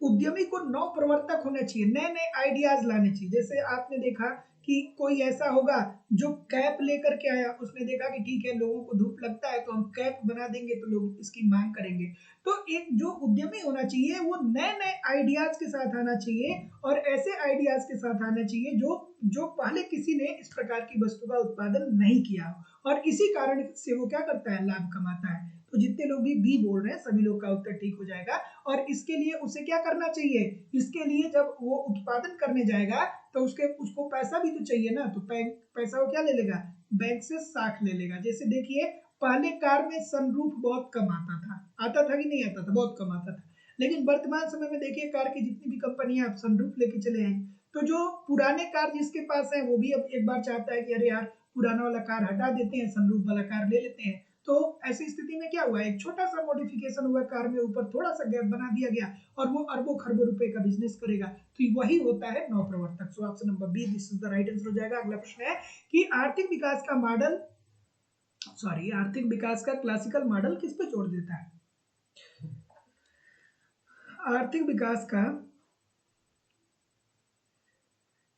उद्यमी को नव प्रवर्तक होने चाहिए, नए नए आइडियाज लाने चाहिए। जैसे आपने देखा कि कोई ऐसा होगा जो कैप लेकर के आया, उसने देखा कि ठीक है लोगों को धूप लगता है तो हम कैप बना देंगे तो लोग इसकी मांग करेंगे। तो एक जो उद्यमी होना चाहिए वो नए नए आइडियाज के साथ आना चाहिए और ऐसे आइडियाज के साथ आना चाहिए जो जो पहले किसी ने इस प्रकार की वस्तु का उत्पादन नहीं किया हो, और इसी कारण से वो क्या करता है, लाभ कमाता है। तो जितने लोग भी बी बोल रहे हैं सभी लोग का उत्तर ठीक हो जाएगा। और इसके लिए उसे क्या करना चाहिए, इसके लिए जब वो उत्पादन करने जाएगा तो उसको पैसा भी तो चाहिए ना, तो पैसा वो क्या ले लेगा, बैंक से साख ले लेगा। जैसे देखिए, पहले कार में सनरूफ बहुत कम आता था, आता था कि नहीं आता था, बहुत कम आता था। लेकिन वर्तमान समय में देखिए कार की जितनी भी कंपनियां आप सनरूफ लेके चले आए, तो जो पुराने कार जिसके पास है वो भी अब एक बार चाहता है कि अरे यार पुराना वाला कार हटा देते हैं, सनरूफ वाला कार ले लेते हैं। तो ऐसी स्थिति में क्या हुआ, एक छोटा सा मॉडिफिकेशन हुआ कार में, ऊपर थोड़ा सा गैप बना दिया गया और वो अरबों खरबों रुपए का बिजनेस करेगा। तो वही होता है नवप्रवर्तक। So option number B this is the right answer हो जाएगा। अगला प्रश्न है कि आर्थिक विकास का क्लासिकल मॉडल किस पे जोड़ देता है? आर्थिक विकास का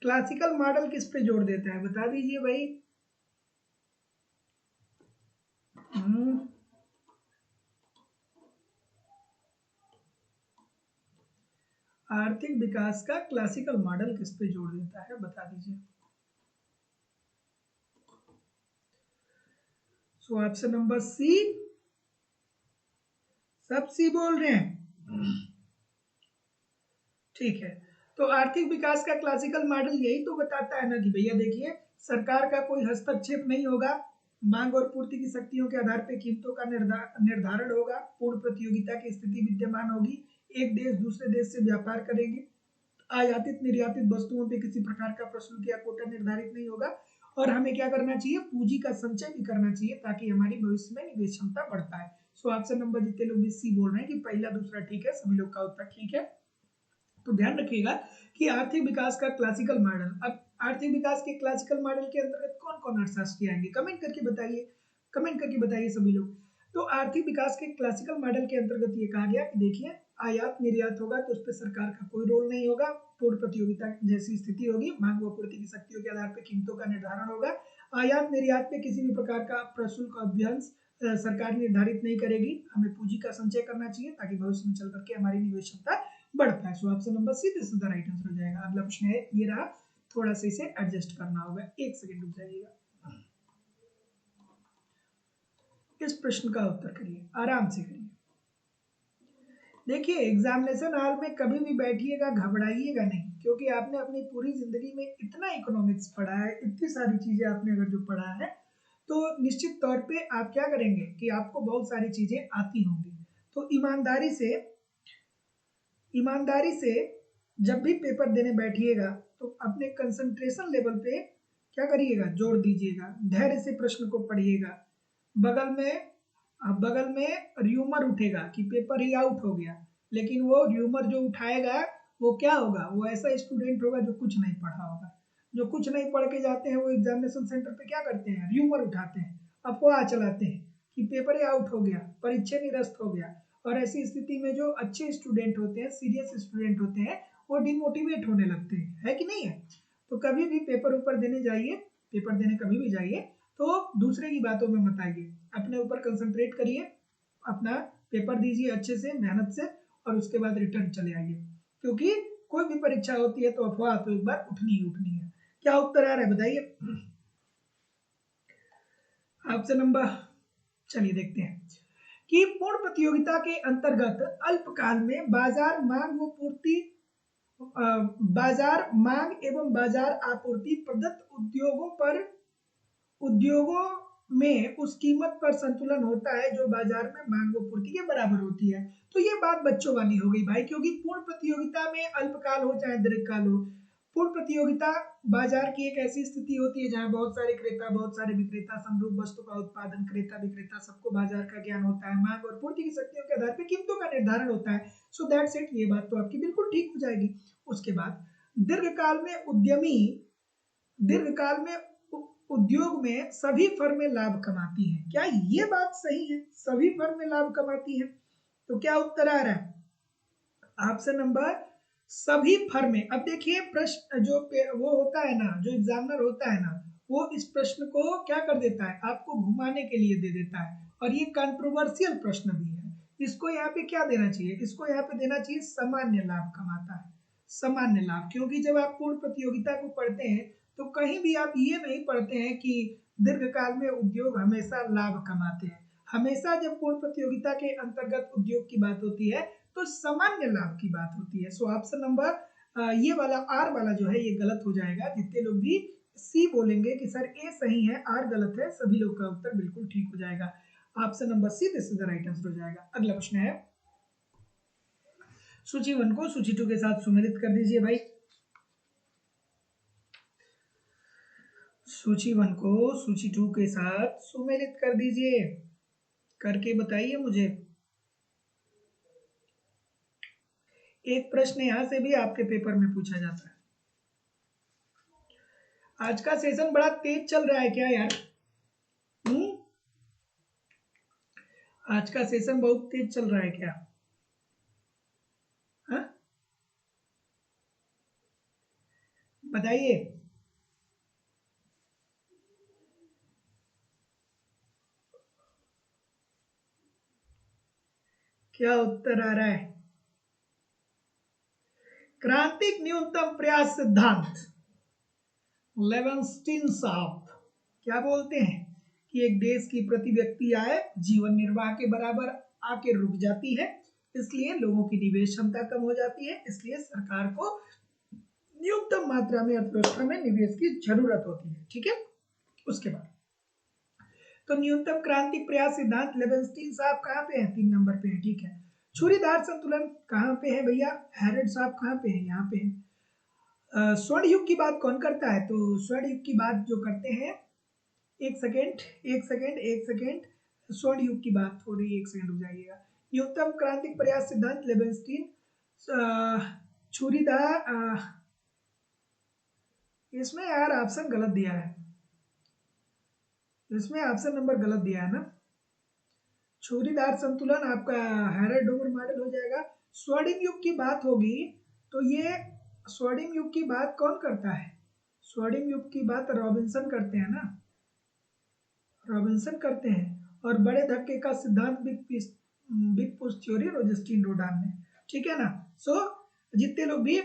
क्लासिकल मॉडल किस पे जोड़ देता है, बता दीजिए भाई। आर्थिक विकास का क्लासिकल मॉडल किस पे जोड़ देता है, बता दीजिए। सो ऑप्शन नंबर सी, सब सी बोल रहे हैं, ठीक है। तो आर्थिक विकास का क्लासिकल मॉडल यही तो बताता है ना कि भैया देखिए, सरकार का कोई हस्तक्षेप नहीं होगा, मांग और पूर्ति की शक्तियों के आधार पर कीमतों का निर्धारण होगा, पूर्ण प्रतियोगिता की स्थिति विद्यमान होगी, एक देश दूसरे देश से व्यापार करेगी, आयातित निर्यातित वस्तुओं पे किसी प्रकार का प्रशुल्क या कोटा निर्धारित नहीं होगा, और हमें क्या करना चाहिए, पूंजी का संचय भी करना चाहिए ताकि हमारी भविष्य में निवेश क्षमता बढ़ पाए। सो ऑप्शन नंबर जितने लोग भी सी बोल रहे हैं कि पहला दूसरा ठीक है, सभी लोग का उत्तर ठीक है। तो ध्यान रखिएगा कि आर्थिक विकास का क्लासिकल मॉडल, अब आर्थिक विकास के क्लासिकल मॉडल के अंतर्गत कौन कौन अर्थशास्त्री आएंगे, कमेंट करके बताइए, कमेंट करके बताइए सभी लोग। तो आर्थिक विकास के क्लासिकल मॉडल के अंतर्गत ये कहा गया कि देखिए, आयात निर्यात होगा तो उस पर सरकार का कोई रोल नहीं होगा, पूर्ण प्रतियोगिता जैसी स्थिति होगी, मांग व पूर्ति की शक्तियों के आधार पर कीमतों का निर्धारण होगा, आयात निर्यात पे किसी भी प्रकार का प्रशुल्क अभ्यंश सरकार निर्धारित नहीं करेगी, हमें पूंजी का संचय करना चाहिए ताकि भविष्य में चल करके हमारी निवेश क्षमता बढ़ पाए। सो option number see this is the right answer हो जाएगा। अगला प्रश्न है, ये रहा, थोड़ा सा इसे एडजस्ट करना होगा, एक सेकंड रुक जाइएगा। इस प्रश्न का उत्तर करिए, आराम से करिए। देखिए, एग्जामिनेशन हॉल में कभी भी बैठिएगा घबराइएगा नहीं, क्योंकि आपने अपनी पूरी जिंदगी में इतना इकोनॉमिक्स पढ़ा है, इतनी सारी चीजें आपने अगर जो पढ़ा है तो निश्चित तौर पे आप क्या करेंगे कि आपको बहुत सारी चीजें आती होंगी। तो ईमानदारी से जब भी पेपर देने बैठिएगा तो अपने कंसंट्रेशन लेवल पे क्या करिएगा, जोर दीजिएगा, धैर्य से प्रश्न को पढ़िएगा। बगल में अब बगल में र्यूमर उठेगा कि पेपर ही आउट हो गया, लेकिन वो र्यूमर जो उठाएगा वो क्या होगा, वो ऐसा स्टूडेंट होगा जो कुछ नहीं पढ़ा होगा। जो कुछ नहीं पढ़ के जाते हैं वो एग्जामिनेशन सेंटर पे क्या करते हैं, र्यूमर उठाते हैं, अफवाह चलाते हैं कि पेपर ही आउट हो गया, परीक्षा निरस्त हो गया। और ऐसी स्थिति में जो अच्छे स्टूडेंट होते हैं, सीरियस स्टूडेंट होते हैं, वो डिमोटिवेट होने लगते हैं, है कि नहीं है। तो कभी भी पेपर ऊपर देने जाइए, पेपर देने कभी भी जाइए तो दूसरे की बातों में मत आइए, अपने ऊपर कंसंट्रेट करिए, अपना पेपर दीजिए अच्छे से मेहनत से, और उसके बाद रिटर्न चले आइए, क्योंकि कोई भी परीक्षा होती है तो अफवाह तो एक बार उठनी ही उठनी है। क्या उत्तर आ रहा है बताइए ऑप्शन नंबर, चलिए देखते हैं कि पूर्ण प्रतियोगिता के अंतर्गत अल्पकाल में बाजार मांग व पूर्ति, बाजार मांग एवं बाजार आपूर्ति प्रदत्त उद्योगों में उस कीमत पर संतुलन होता है जो बाजार में मांग व पूर्ति के बराबर होती है। तो ये बात बच्चों वाली हो गई भाई, क्योंकि पूर्ण प्रतियोगिता में अल्पकाल हो चाहे दीर्घकाल हो, पूर्ण प्रतियोगिता बाजार की एक ऐसी स्थिति होती है जहां बहुत सारे क्रेता, बहुत सारे विक्रेता, समरूप वस्तु का उत्पादन, क्रेता विक्रेता सबको बाजार का ज्ञान होता है, मांग और पूर्ति की शक्तियों के आधार पर कीमतों का निर्धारण होता है। सो दैट्स इट, ये बात तो आपकी बिल्कुल ठीक हो जाएगी। उसके बाद दीर्घकाल में उद्यमी, दीर्घकाल में उद्योग में सभी फर्में लाभ कमाती हैं। क्या ये बात सही है, सभी फर्में लाभ कमाती हैं? तो क्या उत्तर आ रहा है ऑप्शन नंबर सभी फर्में। अब देखिए प्रश्न जो वो होता है ना, जो एग्जामिनर होता है ना, वो इस प्रश्न को क्या कर देता है, आपको घुमाने के लिए दे देता है, और ये कंट्रोवर्शियल प्रश्न भी है। इसको यहाँ पे क्या देना चाहिए, इसको यहाँ पे देना चाहिए सामान्य लाभ कमाता है, सामान्य लाभ। क्योंकि जब आप पूर्ण प्रतियोगिता को पढ़ते हैं तो कहीं भी आप ये नहीं पढ़ते हैं कि दीर्घकाल में उद्योग हमेशा लाभ कमाते हैं। हमेशा जब पूर्ण प्रतियोगिता के अंतर्गत उद्योग की बात होती है तो सामान्य लाभ की बात होती है। सो ऑप्शन नंबर ये वाला आर वाला जो है ये गलत हो जाएगा। जितने लोग भी सी बोलेंगे कि सर ए सही है आर गलत है, सभी लोग का उत्तर बिल्कुल ठीक हो जाएगा। Option number see this is the right answer हो जाएगा। अगला प्रश्न है, सूची 1 को सूची 2 के साथ सुमेलित कर दीजिए भाई। सूची 1 को सूची 2 के साथ सुमेलित कर दीजिए, करके बताइए मुझे। एक प्रश्न यहां से भी आपके पेपर में पूछा जाता है। आज का सेशन बड़ा तेज चल रहा है क्या यार? आज का सेशन बहुत तेज चल रहा है क्या? हाँ बताइए। क्या उत्तर आ रहा है? क्रांतिक न्यूनतम प्रयास सिद्धांत, लेवेंस्टीन साहब क्या बोलते हैं कि एक देश की प्रति व्यक्ति आय जीवन निर्वाह के बराबर आके रुक जाती है, इसलिए लोगों की निवेश क्षमता कम हो जाती है, इसलिए सरकार को न्यूनतम मात्रा में अर्थव्यवस्था में निवेश की जरूरत होती है। ठीक है, उसके बाद तो न्यूनतम क्रांतिक प्रयास सिद्धांत लेवेंस्टीन साहब कहाँ पे है, 3 नंबर पे है। ठीक है, छुरीदार संतुलन कहाँ पे है भैया, हैरड साहब कहाँ पे है, यहाँ पे है। स्वर्ण युग की बात कौन करता है, तो स्वर्ण युग की बात जो करते हैं, एक सेकेंड एक सेकेंड एक सेकेंड, स्वर्ण युग की बात हो रही है, एक सेकेंड रुक जाइएगा। न्यूनतम क्रांतिक प्रयास सिद्धांत लेवेंस्टीन, छुरीदार, इसमें यार ऑप्शन गलत दिया है, इसमें ऑप्शन नंबर गलत दिया है ना। छुरीदार संतुलन आपका हैरड डोमर मॉडल हो जाएगा। स्वर्णिम युग की बात होगी तो ये स्वर्णिम युग की बात कौन करता है, स्वर्णिम युग की बात रॉबिन्सन करते हैं ना, रॉबिन्सन करते हैं। और बड़े धक्के का सिद्धांत बिग पुश थ्योरी रोजेस्टीन रोडान ने। ठीक है ना। सो जितने लोग भी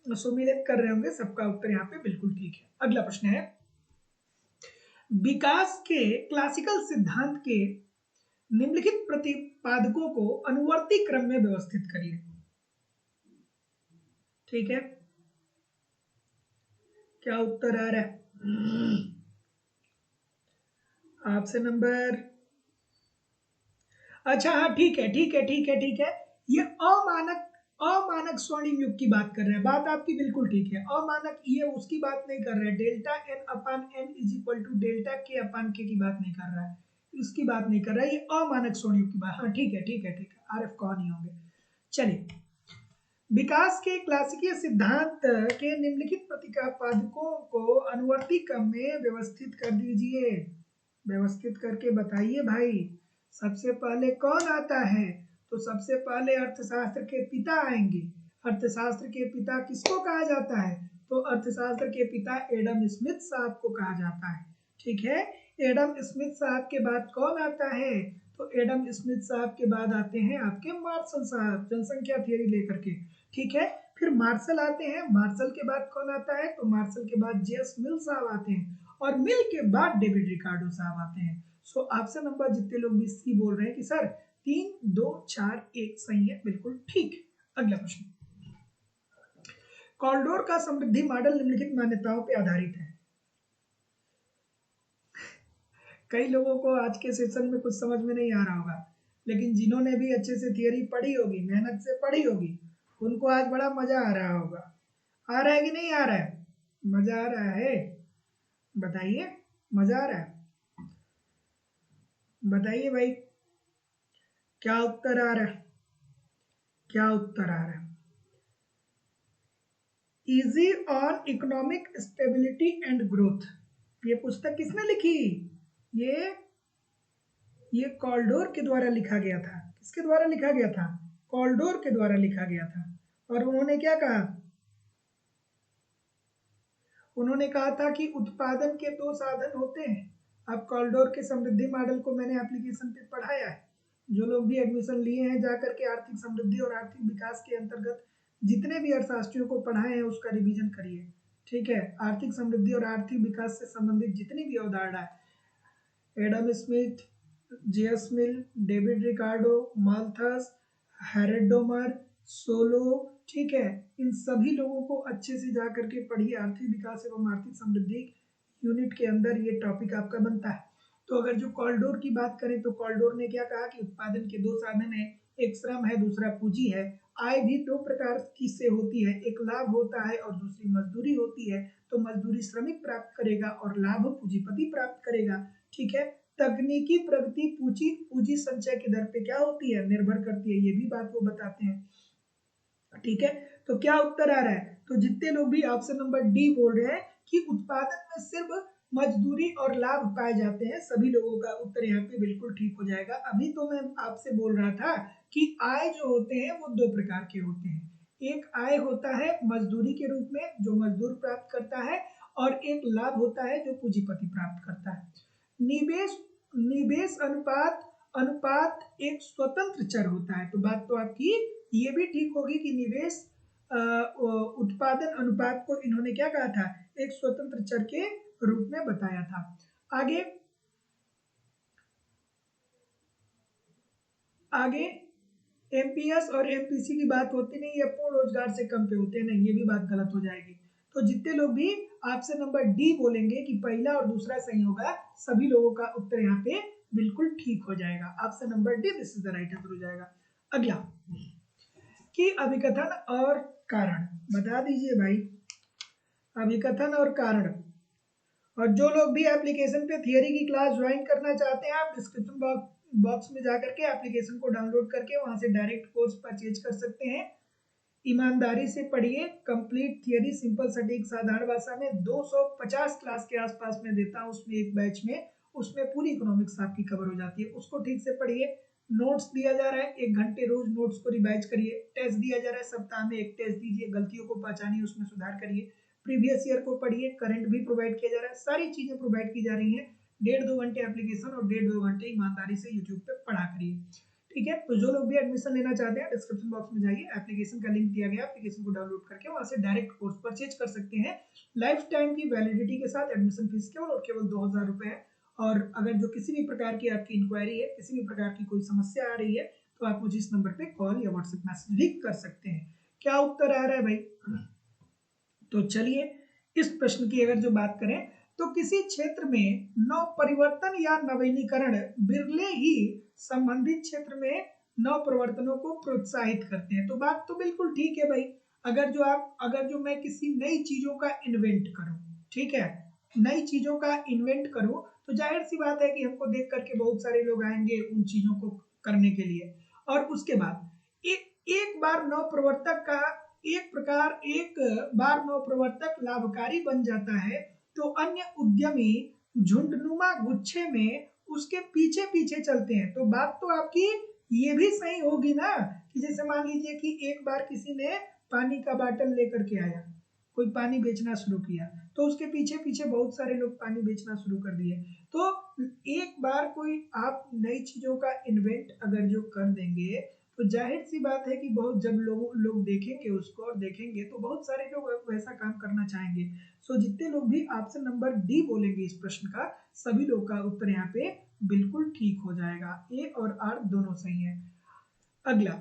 सुमेलित कर रहे होंगे सबका उत्तर यहाँ पे बिल्कुल ठीक है। अगला प्रश्न है, विकास के क्लासिकल सिद्धांत के निम्नलिखित प्रतिपादकों को अनुवर्ती क्रम में व्यवस्थित करिए। ठीक है, क्या उत्तर आ रहा है ऑप्शन नंबर, अच्छा हाँ ठीक है ठीक है ठीक है ठीक है, ये अमानक अमानक स्वर्णिम युग की बात कर रहे हैं, बात आपकी बिल्कुल ठीक है। अमानक ये उसकी बात नहीं कर रहे हैं, delta N upon N is equal to delta K upon के की बात नहीं कर रहा है, इसकी बात नहीं कर रहा, ये अमानक स्वरयुक्त की बात। हाँ ठीक है ठीक है ठीक है, RF कौन नहीं होंगे। चलिए, विकास के क्लासिकीय सिद्धांत के निम्नलिखित प्रतिपादकों को अनुवर्ती क्रम में व्यवस्थित कर दीजिए। व्यवस्थित करके बताइए भाई। सबसे पहले कौन आता है? तो सबसे पहले अर्थशास्त्र के पिता आएंगे। अर्थशास्त्र के पिता किसको कहा जाता है? तो अर्थशास्त्र के पिता एडम स्मिथ साहब को कहा जाता है। ठीक है, एडम स्मिथ साहब के बाद कौन आता है? तो एडम स्मिथ साहब के बाद आते हैं आपके मार्शल साहब, जनसंख्या थियरी लेकर के। ठीक है, फिर मार्शल आते हैं। मार्शल के बाद कौन आता है? तो मार्शल के बाद जेएस मिल साहब आते हैं, और मिल के बाद डेविड रिकार्डो साहब आते हैं। सो ऑप्शन नंबर जितने लोग भी सी बोल रहे हैं कि सर 3 2 4 1 सही है, बिल्कुल ठीक। अगला प्रश्न, कॉल्डोर का समृद्धि मॉडल निम्नलिखित मान्यताओं पर आधारित है। कई लोगों को आज के सेशन में कुछ समझ में नहीं आ रहा होगा, लेकिन जिन्होंने भी अच्छे से थियरी पढ़ी होगी, मेहनत से पढ़ी होगी, उनको आज बड़ा मजा आ रहा होगा। आ रहा है कि नहीं आ रहा है? मजा आ रहा है? बताइए, मजा आ रहा है? बताइए भाई, क्या उत्तर आ रहा है? क्या उत्तर आ रहा है? Easy on economic stability and growth, ये पुस्तक किसने लिखी? ये कॉल्डोर के द्वारा लिखा गया था। किसके द्वारा लिखा गया था? कॉल्डोर के द्वारा लिखा गया था। और उन्होंने क्या कहा? उन्होंने कहा था कि उत्पादन के 2 साधन होते हैं। अब कॉल्डोर के समृद्धि मॉडल को मैंने एप्लीकेशन पे पढ़ाया है। जो लोग भी एडमिशन लिए हैं, जाकर के आर्थिक समृद्धि और आर्थिक विकास के अंतर्गत जितने भी अर्थशास्त्रियों को पढ़ाए हैं उसका रिवीजन करिए। ठीक है, आर्थिक समृद्धि और आर्थिक विकास से संबंधित जितनी भी अवधारणा है, एडम स्मिथ, जेएस मिल, डेविड रिकार्डो, माल्थस, हेरेडोमर, सोलो, ठीक है, इन सभी लोगों को अच्छे से जा करके पढ़िए। आर्थिक विकास एवं आर्थिक समृद्धि यूनिट के अंदर ये टॉपिक आपका बनता है। तो अगर जो कॉल्डोर की बात करें तो कॉल्डोर ने क्या कहा कि उत्पादन के 2 साधन है, एक श्रम है, दूसरा पूंजी है। आय भी 2 प्रकार की से होती है, एक लाभ होता है और दूसरी मजदूरी होती है। तो मजदूरी श्रमिक प्राप्त करेगा और लाभ पूंजीपति प्राप्त करेगा। ठीक है, तकनीकी प्रगति पूंजी संचय के दर पे क्या होती है? निर्भर करती है, ये भी बात वो बताते हैं। ठीक है, तो क्या उत्तर आ रहा है? तो जितने लोग भी ऑप्शन नंबर डी बोल रहे हैं कि उत्पादन में सिर्फ मजदूरी और लाभ पाए जाते हैं, सभी लोगों का उत्तर यहाँ पे बिल्कुल ठीक हो जाएगा। अभी तो मैं आपसे बोल रहा था कि आय जो होते हैं वो 2 प्रकार के होते हैं। एक आय होता है मजदूरी के रूप में, जो मजदूर प्राप्त करता है, और एक लाभ होता है जो पूंजीपति प्राप्त करता है। निवेश निवेश अनुपात अनुपात एक स्वतंत्र चर होता है। तो बात तो आपकी ये भी ठीक होगी कि निवेश उत्पादन अनुपात को इन्होंने क्या कहा था? एक स्वतंत्र चर के रूप में बताया था। आगे आगे एमपीएस और एमपीसी की बात होती नहीं, ये पूर्ण रोजगार से कम पे होते हैं, नहीं, ये भी बात गलत हो जाएगी। तो जितने लोग भी ऑप्शन नंबर डी बोलेंगे कि पहला और दूसरा सही होगा, सभी लोगों का उत्तर यहाँ पे बिल्कुल ठीक हो जाएगा। Option number D this is the right answer हो जाएगा। अगला, कि अभिकथन और कारण बता दीजिए भाई। अभिकथन और कारण। और जो लोग भी एप्लीकेशन पे थियरी की क्लास ज्वाइन करना चाहते हैं, आप डिस्क्रिप्शन बॉक्स में जाकर के एप्लीकेशन को डाउनलोड करके वहां से डायरेक्ट कोर्स परचेज कर सकते हैं। ईमानदारी से पढ़िए, कंप्लीट थियरी सिंपल सटीक साधारण भाषा में 250 क्लास के आसपास में देता हूँ उसमें, एक बैच में, उसमें पूरी इकोनॉमिक्स आपकी कवर हो जाती है। उसको ठीक से पढ़िए। नोट्स दिया जा रहा है, 1 घंटे रोज नोट्स को रिवाइज करिए। टेस्ट दिया जा रहा है, सप्ताह में 1 टेस्ट दीजिए, गलतियों को पहचानिए, उसमें सुधार करिए। प्रीवियस ईयर को पढ़िए, करंट भी प्रोवाइड किया जा रहा है, सारी चीजें प्रोवाइड की जा रही हैं। 1.5-2 घंटे एप्लीकेशन और 1.5-2 घंटे ईमानदारी से यूट्यूब पे पढ़ा करिए। ठीक है, तो जो लोग भी एडमिशन लेना चाहते हैं डिस्क्रिप्शन बॉक्स में जाइए, एप्लीकेशन का लिंक दिया गया, एप्लीकेशन को डाउनलोड करके वहां से डायरेक्ट कोर्स परचेज कर सकते हैं। लाइफ टाइम की वैलिडिटी के साथ एडमिशन फीस केवल और केवल 2000 रुपए है। और अगर जो किसी भी प्रकार की आपकी इंक्वायरी है, किसी भी प्रकार की कोई समस्या आ रही है, तो आप मुझे इस नंबर पे कॉल या व्हाट्सएप मैसेज भी कर सकते हैं। क्या उत्तर आ रहा है भाई? तो चलिए, इस प्रश्न की अगर जो बात करें तो किसी क्षेत्र में नव परिवर्तन या नवीनीकरण बिरले ही संबंधित क्षेत्र में नव परिवर्तनों को प्रोत्साहित करते हैं। तो बात तो बिल्कुल ठीक है भाई। अगर जो मैं किसी नई चीजों का इन्वेंट करूं, ठीक है, नई चीजों का इन्वेंट करूं, तो जाहिर सी बात है कि हमको देख करके बहुत सारे लोग आएंगे उन चीजों को करने के लिए। और उसके बाद एक बार नवप्रवर्तक का एक बार नवप्रवर्तक लाभकारी बन जाता है, तो अन्य उद्यमी झुंडनुमा गुच्छे में उसके पीछे पीछे चलते हैं। तो बात तो आपकी ये भी सही होगी ना, कि जैसे मान लीजिए कि एक बार किसी ने पानी का बाटल लेकर के आया, कोई पानी बेचना शुरू किया, तो उसके पीछे पीछे बहुत सारे लोग पानी बेचना शुरू कर दिए। तो एक बार कोई आप नई चीजों का इन्वेंट अगर जो कर देंगे, तो जाहिर सी बात है कि बहुत जब लोग देखेंगे उसको और देखेंगे तो बहुत सारे लोग वैसा काम करना चाहेंगे। सो जितने लोग भी ऑप्शन नंबर डी बोलेंगे इस प्रश्न का, सभी लोग का उत्तर यहाँ पे बिल्कुल ठीक हो जाएगा। ए और आर दोनों सही है। अगला,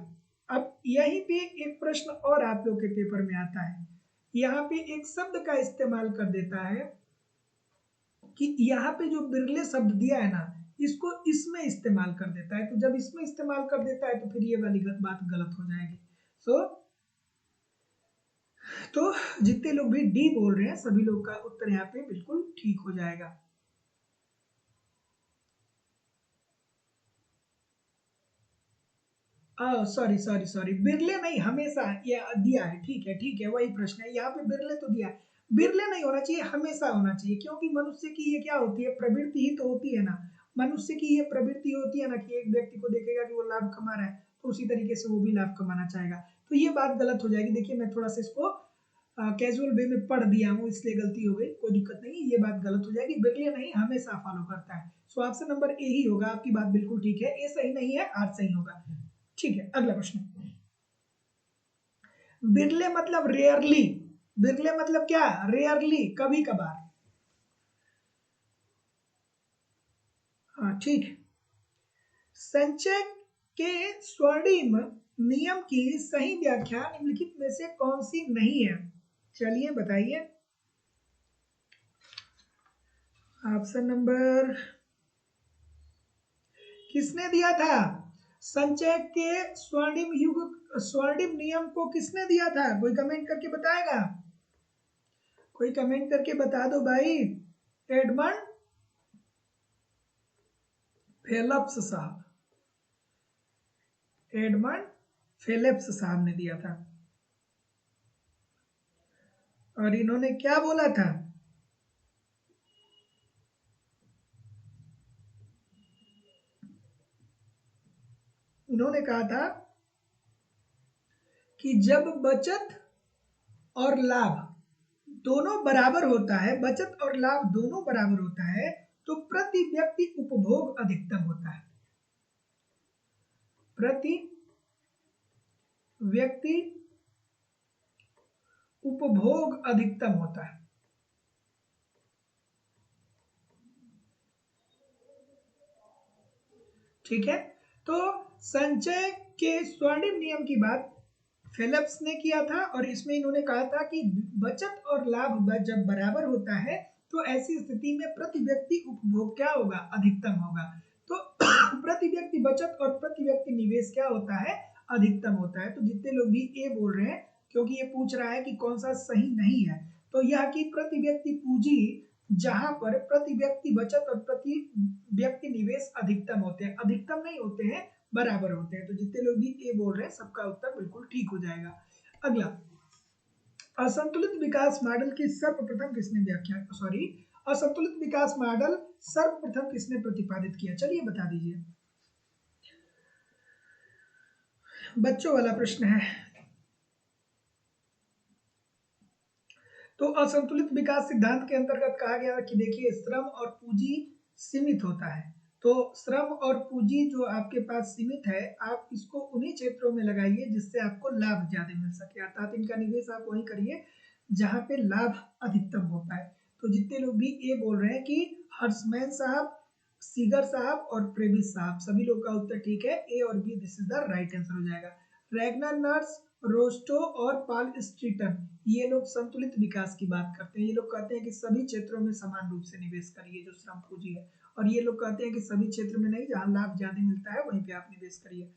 अब यहीं पे एक प्रश्न और आप लोग के पेपर में आता है। यहाँ पे एक शब्द का इस्तेमाल कर देता है कि यहाँ पे जो बिरले शब्द दिया है ना, इसको इसमें इस्तेमाल कर देता है। तो जब इसमें इस्तेमाल कर देता है तो फिर ये वाली बात गलत हो जाएगी। तो जितने लोग भी डी बोल रहे हैं सभी लोग का उत्तर यहाँ पे बिल्कुल ठीक हो जाएगा। सॉरी सॉरी सॉरी, बिरले नहीं, हमेशा ये दिया है। ठीक है, वही प्रश्न है यहाँ पे, बिरले तो दिया है। बिरले नहीं होना चाहिए, हमेशा होना चाहिए, क्योंकि मनुष्य की ये क्या होती है, प्रवृत्ति ही तो होती है ना। मनुष्य की ये प्रवृत्ति होती है ना कि एक व्यक्ति को देखेगा कि वो लाभ कमा रहा है, तो उसी तरीके से वो भी लाभ कमाना चाहेगा। तो ये बात गलत हो जाएगी। देखिए मैं थोड़ा सा इसको कैजुअल वे में पढ़ दिया हूँ, इसलिए गलती हो गई, कोई दिक्कत नहीं, ये बात गलत हो जाएगी। बिरले नहीं, हमेशा फॉलो करता है। सो ऑप्शन नंबर ए ही होगा। आपकी बात बिल्कुल ठीक है, ए सही नहीं है, आर सही होगा। ठीक है, अगला प्रश्न। बिरले मतलब रेयरली। बिरले मतलब क्या, रेयरली, कभी कभार। हाँ ठीक है। संचय के स्वर्णिम नियम की सही व्याख्या निम्नलिखित में से कौन सी नहीं है? चलिए बताइए। ऑप्शन नंबर किसने दिया था? संचय के स्वर्णिम नियम को किसने दिया था? कोई कमेंट करके बताएगा? कोई कमेंट करके बता दो भाई। एडमंड फेलप्स साहब, एडमंड फेलिप्स साहब ने दिया था। और इन्होंने क्या बोला था? इन्होंने कहा था कि जब बचत और लाभ दोनों बराबर होता है, बचत और लाभ दोनों बराबर होता है, तो प्रति व्यक्ति उपभोग अधिकतम होता है। प्रति व्यक्ति उपभोग अधिकतम होता है। ठीक है, तो संचय के स्वर्णिम नियम की बात फेलिप्स ने किया था, और इसमें इन्होंने कहा था कि बचत और लाभ जब बराबर होता है, तो ऐसी स्थिति में प्रति व्यक्ति उपभोग क्या होगा, अधिकतम होगा। तो प्रति व्यक्ति बचत और प्रति व्यक्ति निवेश क्या होता है, अधिकतम होता है। तो जितने लोग भी ए बोल रहे हैं, क्योंकि ये पूछ रहा है कि कौन सा सही नहीं है, तो यह कि प्रति व्यक्ति पूंजी जहां पर प्रति व्यक्ति बचत और प्रति व्यक्ति निवेश अधिकतम होते हैं, अधिकतम नहीं होते हैं, बराबर होते हैं। तो जितने लोग भी ए बोल रहे हैं सबका उत्तर बिल्कुल ठीक हो जाएगा। अगला, असंतुलित विकास मॉडल की सर्वप्रथम किसने व्याख्या, सॉरी, असंतुलित विकास मॉडल सर्वप्रथम किसने प्रतिपादित किया? चलिए बता दीजिए। बच्चों वाला प्रश्न है। तो असंतुलित विकास सिद्धांत के अंतर्गत कहा गया कि देखिए श्रम और पूंजी सीमित होता है। तो श्रम और पूंजी जो आपके पास सीमित है, आप इसको उन्हीं क्षेत्रों में लगाइए जिससे आपको लाभ ज्यादा मिल सके, अर्थात इनका निवेश आप वहीं करिए जहां पे लाभ अधिकतम हो पाए। तो जितने लोग भी ये बोल रहे हैं कि हर्षमैन साहब, सीगर साहब और प्रेविस साहब, सभी लोग का उत्तर ठीक है, ए और B this is the right answer हो जाएगा। रैगनर नर्स, रोस्टो और पॉल स्ट्रीटन, ये लोग संतुलित विकास की बात करते हैं। ये लोग कहते हैं कि सभी क्षेत्रों में समान रूप से निवेश करिए जो श्रम पूंजी है, और ये लोग कहते हैं कि सभी क्षेत्र में नहीं, जहां लाभ ज्यादा मिलता है वहीं पे आप निवेश करिए।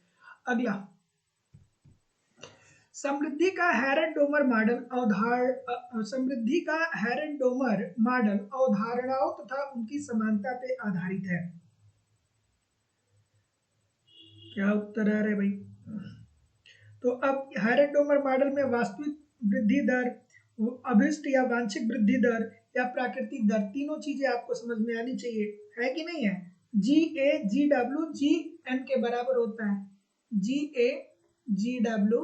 अगला, समृद्धि का हैरन-डोमर मॉडल अवधारणाओं तथा उनकी समानता पे आधारित है। क्या उत्तर आ रहा है भाई? तो अब हैरन-डोमर मॉडल में वास्तविक वृद्धि दर, अभिष्ट या वांछित वृद्धि दर या प्राकृतिक दर, तीनों चीजें आपको समझ में आनी चाहिए, है कि नहीं है? GA/GW GN के बराबर होता है। GA/GW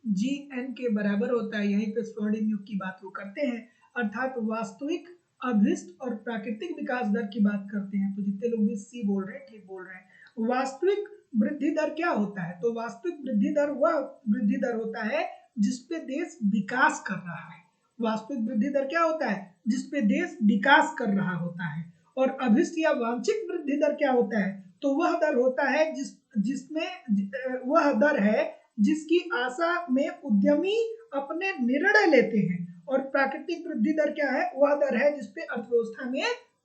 GN के बराबर होता है। यहीं पे स्वर्णिम युग की बात वो करते हैं, अर्थात वास्तविक, अभिष्ट और प्राकृतिक विकास दर की बात करते हैं। तो जितने लोग भी सी बोल रहे हैं ठीक बोल रहे हैं। वास्तविक वृद्धि दर क्या होता है? तो वास्तविक वृद्धि दर वह वृद्धि दर होता है जिसपे देश विकास कर रहा है। वास्तविक वृद्धि दर क्या होता है? जिसपे देश विकास कर रहा होता है। और अभिष्ट या वांछित वृद्धि दर क्या होता है? तो वह दर होता है जिसमें वह दर है जिसकी आशा में उद्यमी अपने निर्णय लेते हैं। और प्राकृतिक वृद्धि दर क्या है? वह दर है जिसपे अर्थव्यवस्था में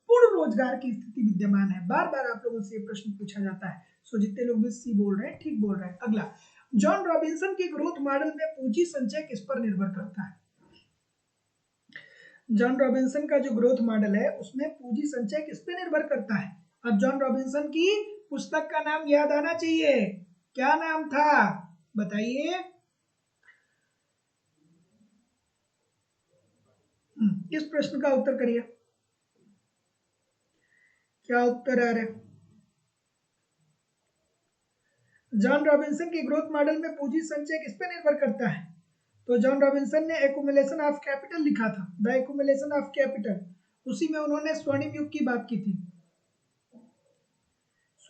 पूर्ण रोजगार की स्थिति विद्यमान है। बार बार आप लोगों से ये प्रश्न पूछा जाता है। सो जितने लोग भी सी बोल रहे हैं ठीक बोल रहे हैं। अगला, जॉन रॉबिन्सन के ग्रोथ मॉडल में पूंजी संचय किस पर निर्भर करता है? जॉन रॉबिन्सन का जो ग्रोथ मॉडल है उसमें पूंजी संचय किस पे निर्भर करता है? अब जॉन रॉबिन्सन की पुस्तक का नाम याद आना चाहिए। क्या नाम था बताइए? इस प्रश्न का उत्तर करिए। क्या उत्तर आ रहा है? जॉन रॉबिन्सन के ग्रोथ मॉडल में पूंजी संचय किस पे निर्भर करता है? तो जॉन रॉबिन्सन ने एक्युमुलेशन ऑफ कैपिटल लिखा था, द एक्युमुलेशन ऑफ कैपिटल। उसी में उन्होंने स्वर्णिम युग की बात की थी,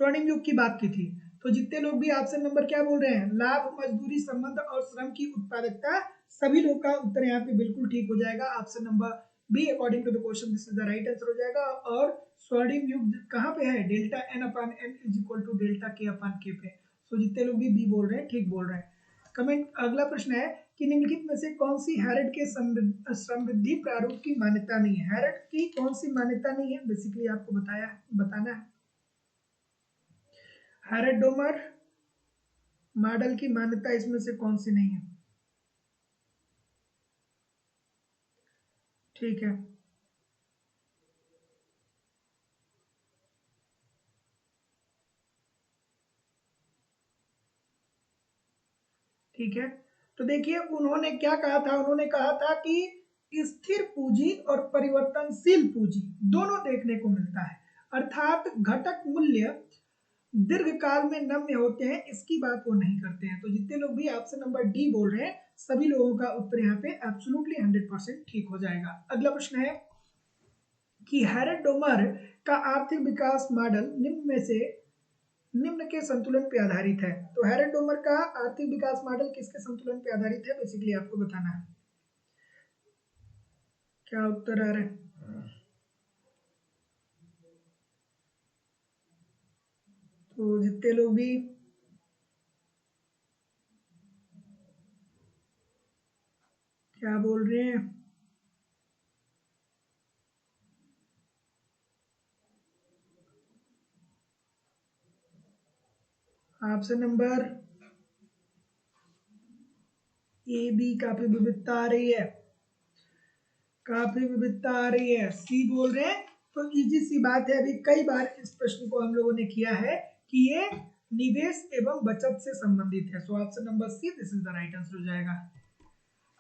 स्वर्णिम युग की बात की थी। तो जितने लोग भी ऑप्शन नंबर क्या बोल रहे हैं, लाभ, मजदूरी, संबंध और श्रम की उत्पादकता, सभी लोग का उत्तर यहाँ पे बिल्कुल ठीक हो जाएगा। Option number B according to the question this is the right answer हो जाएगा। और स्वर्णिम युग कहाँ पे है? Delta N upon N is equal to delta K upon K पे। तो जितने लोग भी बी बोल रहे हैं ठीक बोल रहे हैं। कमेंट, अगला प्रश्न है कि निम्नलिखित में से कौन सी हैरड के समृद्धि प्रारूप की मान्यता नहीं है? हैरड की कौन सी मान्यता नहीं है? बेसिकली आपको बताना है। हैरड डोमर मॉडल की मान्यता इसमें से कौन सी नहीं है? ठीक है, ठीक है। तो देखिए उन्होंने क्या कहा था, उन्होंने कहा था कि स्थिर पूंजी और परिवर्तनशील पूंजी दोनों देखने को मिलता है, अर्थात घटक मूल्य दीर्घकाल में नम्य होते हैं, इसकी बात वो नहीं करते हैं। तो जितने लोग भी ऑप्शन नंबर डी बोल रहे हैं सभी लोगों का उत्तर यहाँ पे एब्सोल्युटली 100% ठीक हो जाएगा। अगला प्रश्न है कि हैरड डोमर का आर्थिक विकास मॉडल निम्न के संतुलन पे आधारित है। तो हैरड डोमर का आर्थिक विकास मॉडल किसके संतुलन पे आधारित है? बेसिकली आपको बताना है। क्या उत्तर आ रहा है? तो जितने लोग भी क्या बोल रहे हैं? ऑप्शन नंबर ए बी काफी विविधता आ रही है, काफी विविधता आ रही है। सी बोल रहे हैं तो इजी सी बात है, अभी कई बार इस प्रश्न को हम लोगों ने किया है कि ये निवेश एवं बचत से संबंधित है। सो option number see this is the right answer हो जाएगा।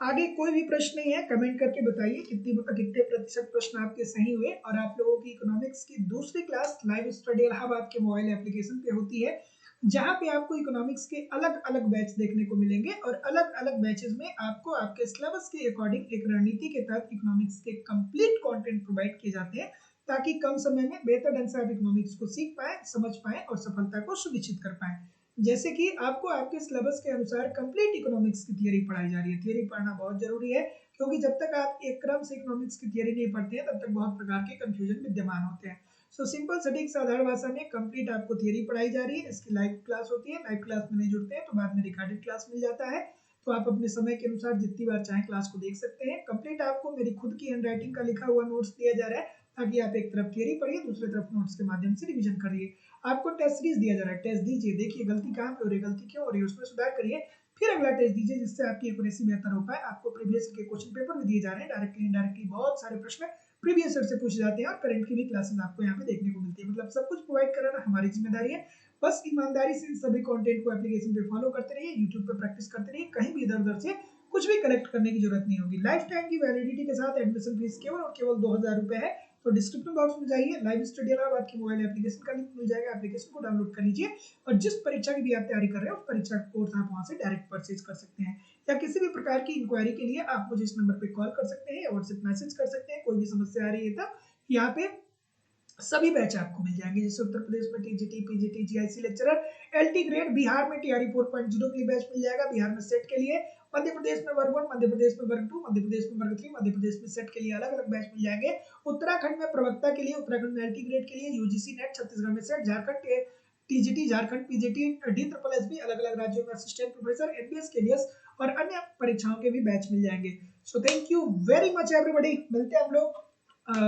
आगे कोई भी प्रश्न नहीं है, कमेंट करके बताइए कितने प्रतिशत प्रश्न आपके सही हुए। और आप लोगों की इकोनॉमिक्स की दूसरी क्लास लाइव स्टडी इलाहाबाद के मोबाइल एप्लीकेशन पे होती है, जहां पे आपको इकोनॉमिक्स के अलग अलग बैच देखने को मिलेंगे और अलग अलग बैचेस में आपको आपके सिलेबस के अकॉर्डिंग एक रणनीति के तहत इकोनॉमिक्स के कंप्लीट कंटेंट प्रोवाइड किए जाते हैं, ताकि कम समय में बेहतर ढंग से आप इकोनॉमिक्स को सीख पाए, समझ पाए और सफलता को सुनिश्चित कर पाए। जैसे कि आपको आपके सिलेबस के अनुसार कंप्लीट इकोनॉमिक्स की थियरी पढ़ाई जा रही है। थियरी पढ़ना बहुत जरूरी है, क्योंकि जब तक आप एक क्रम से इकोनॉमिक्स की थियरी नहीं पढ़ते हैं तब तक बहुत प्रकार के कंफ्यूजन विद्यमान होते हैं। सो सिंपल सटीक साधारण भाषा में कंप्लीट आपको थियरी पढ़ाई जा रही है। इसकी लाइव क्लास होती है, लाइव क्लास में नहीं जुड़ते हैं तो बाद में रिकॉर्डेड क्लास मिल जाता है। तो आप अपने समय के अनुसार जितनी बार चाहें क्लास को देख सकते हैं। कंप्लीट आपको मेरी खुद की हैंडराइटिंग का लिखा हुआ नोट्स दिया जा रहा है, ताकि आप एक तरफ थियरी पढ़िए, दूसरी तरफ नोट्स के माध्यम से रिवीजन करिए। आपको टेस्ट सीरीज दिया जा रहा है, टेस्ट दीजिए, देखिए गलती कहाँ पे हो रही है, गलती क्यों हो रही है, उसमें सुधार करिए, फिर अगला टेस्ट दीजिए जिससे आपकी एक्यूरेसी बेहतर हो पाए। आपको प्रीवियस के क्वेश्चन पेपर भी दिए जा रहे हैं, डायरेक्टली इनडायरेक्टली बहुत सारे प्रश्न प्रीवियस ईयर से पूछे जाते हैं और करंट की भी क्लासेस आपको यहाँ पे देखने को मिलती है। मतलब सब कुछ प्रोवाइड कराना हमारी जिम्मेदारी है। बस ईमानदारी से इन सभी कंटेंट को एप्लीकेशन पे फॉलो करते रहिए, यूट्यूब पे प्रैक्टिस करते रहिए, कहीं भी इधर उधर से कुछ भी कलेक्ट करने की जरूरत नहीं होगी। लाइफ टाइम की वैलिडिटी के साथ एडमिशन फीस केवल और केवल 2000 रुपए है। तो डिस्क्रिप्शन बॉक्स में जाइए, लाइव स्टडी इलाहाबाद की मोबाइल एप्लीकेशन का लिंक मिल जाएगा, एप्लीकेशन को डाउनलोड कर लीजिए और जिस परीक्षा की भी आप तैयारी कर रहे हैं उस परीक्षा का कोर्स आप वहां से डायरेक्ट परचेज कर सकते हैं। या किसी भी प्रकार की इंक्वायरी के लिए आप मुझे इस नंबर पे कॉल कर सकते हैं या व्हाट्सएप मैसेज कर सकते हैं। कोई भी समस्या आ रही है तो यहाँ पे सभी बैच आपको मिल जाएंगे, जैसे उत्तर प्रदेश में TGT, PGT, GIC lecturer, LT grade, Bihar में टीआरई 4.0 के लिए बैच मिल जाएगा, बिहार में सेट के लिए, मध्य प्रदेश में वर्ग 1, मध्य प्रदेश में वर्ग 2, मध्य प्रदेश में वर्ग 3, मध्य प्रदेश में सेट के लिए अलग अलग बैच मिल जाएंगे, उत्तराखंड में प्रवक्ता के लिए, उत्तराखंड में एलटी ग्रेड के लिए, यूजीसी नेट, छत्तीसगढ़ में set, Jharkhand TGT, Jharkhand PGT, D अलग अलग राज्यों में असिस्टेंट प्रोफेसर, एमबीएस, केडीएस और अन्य परीक्षाओं के भी बैच मिल जाएंगे। So thank you very much everybody, मिलते हैं हम लोग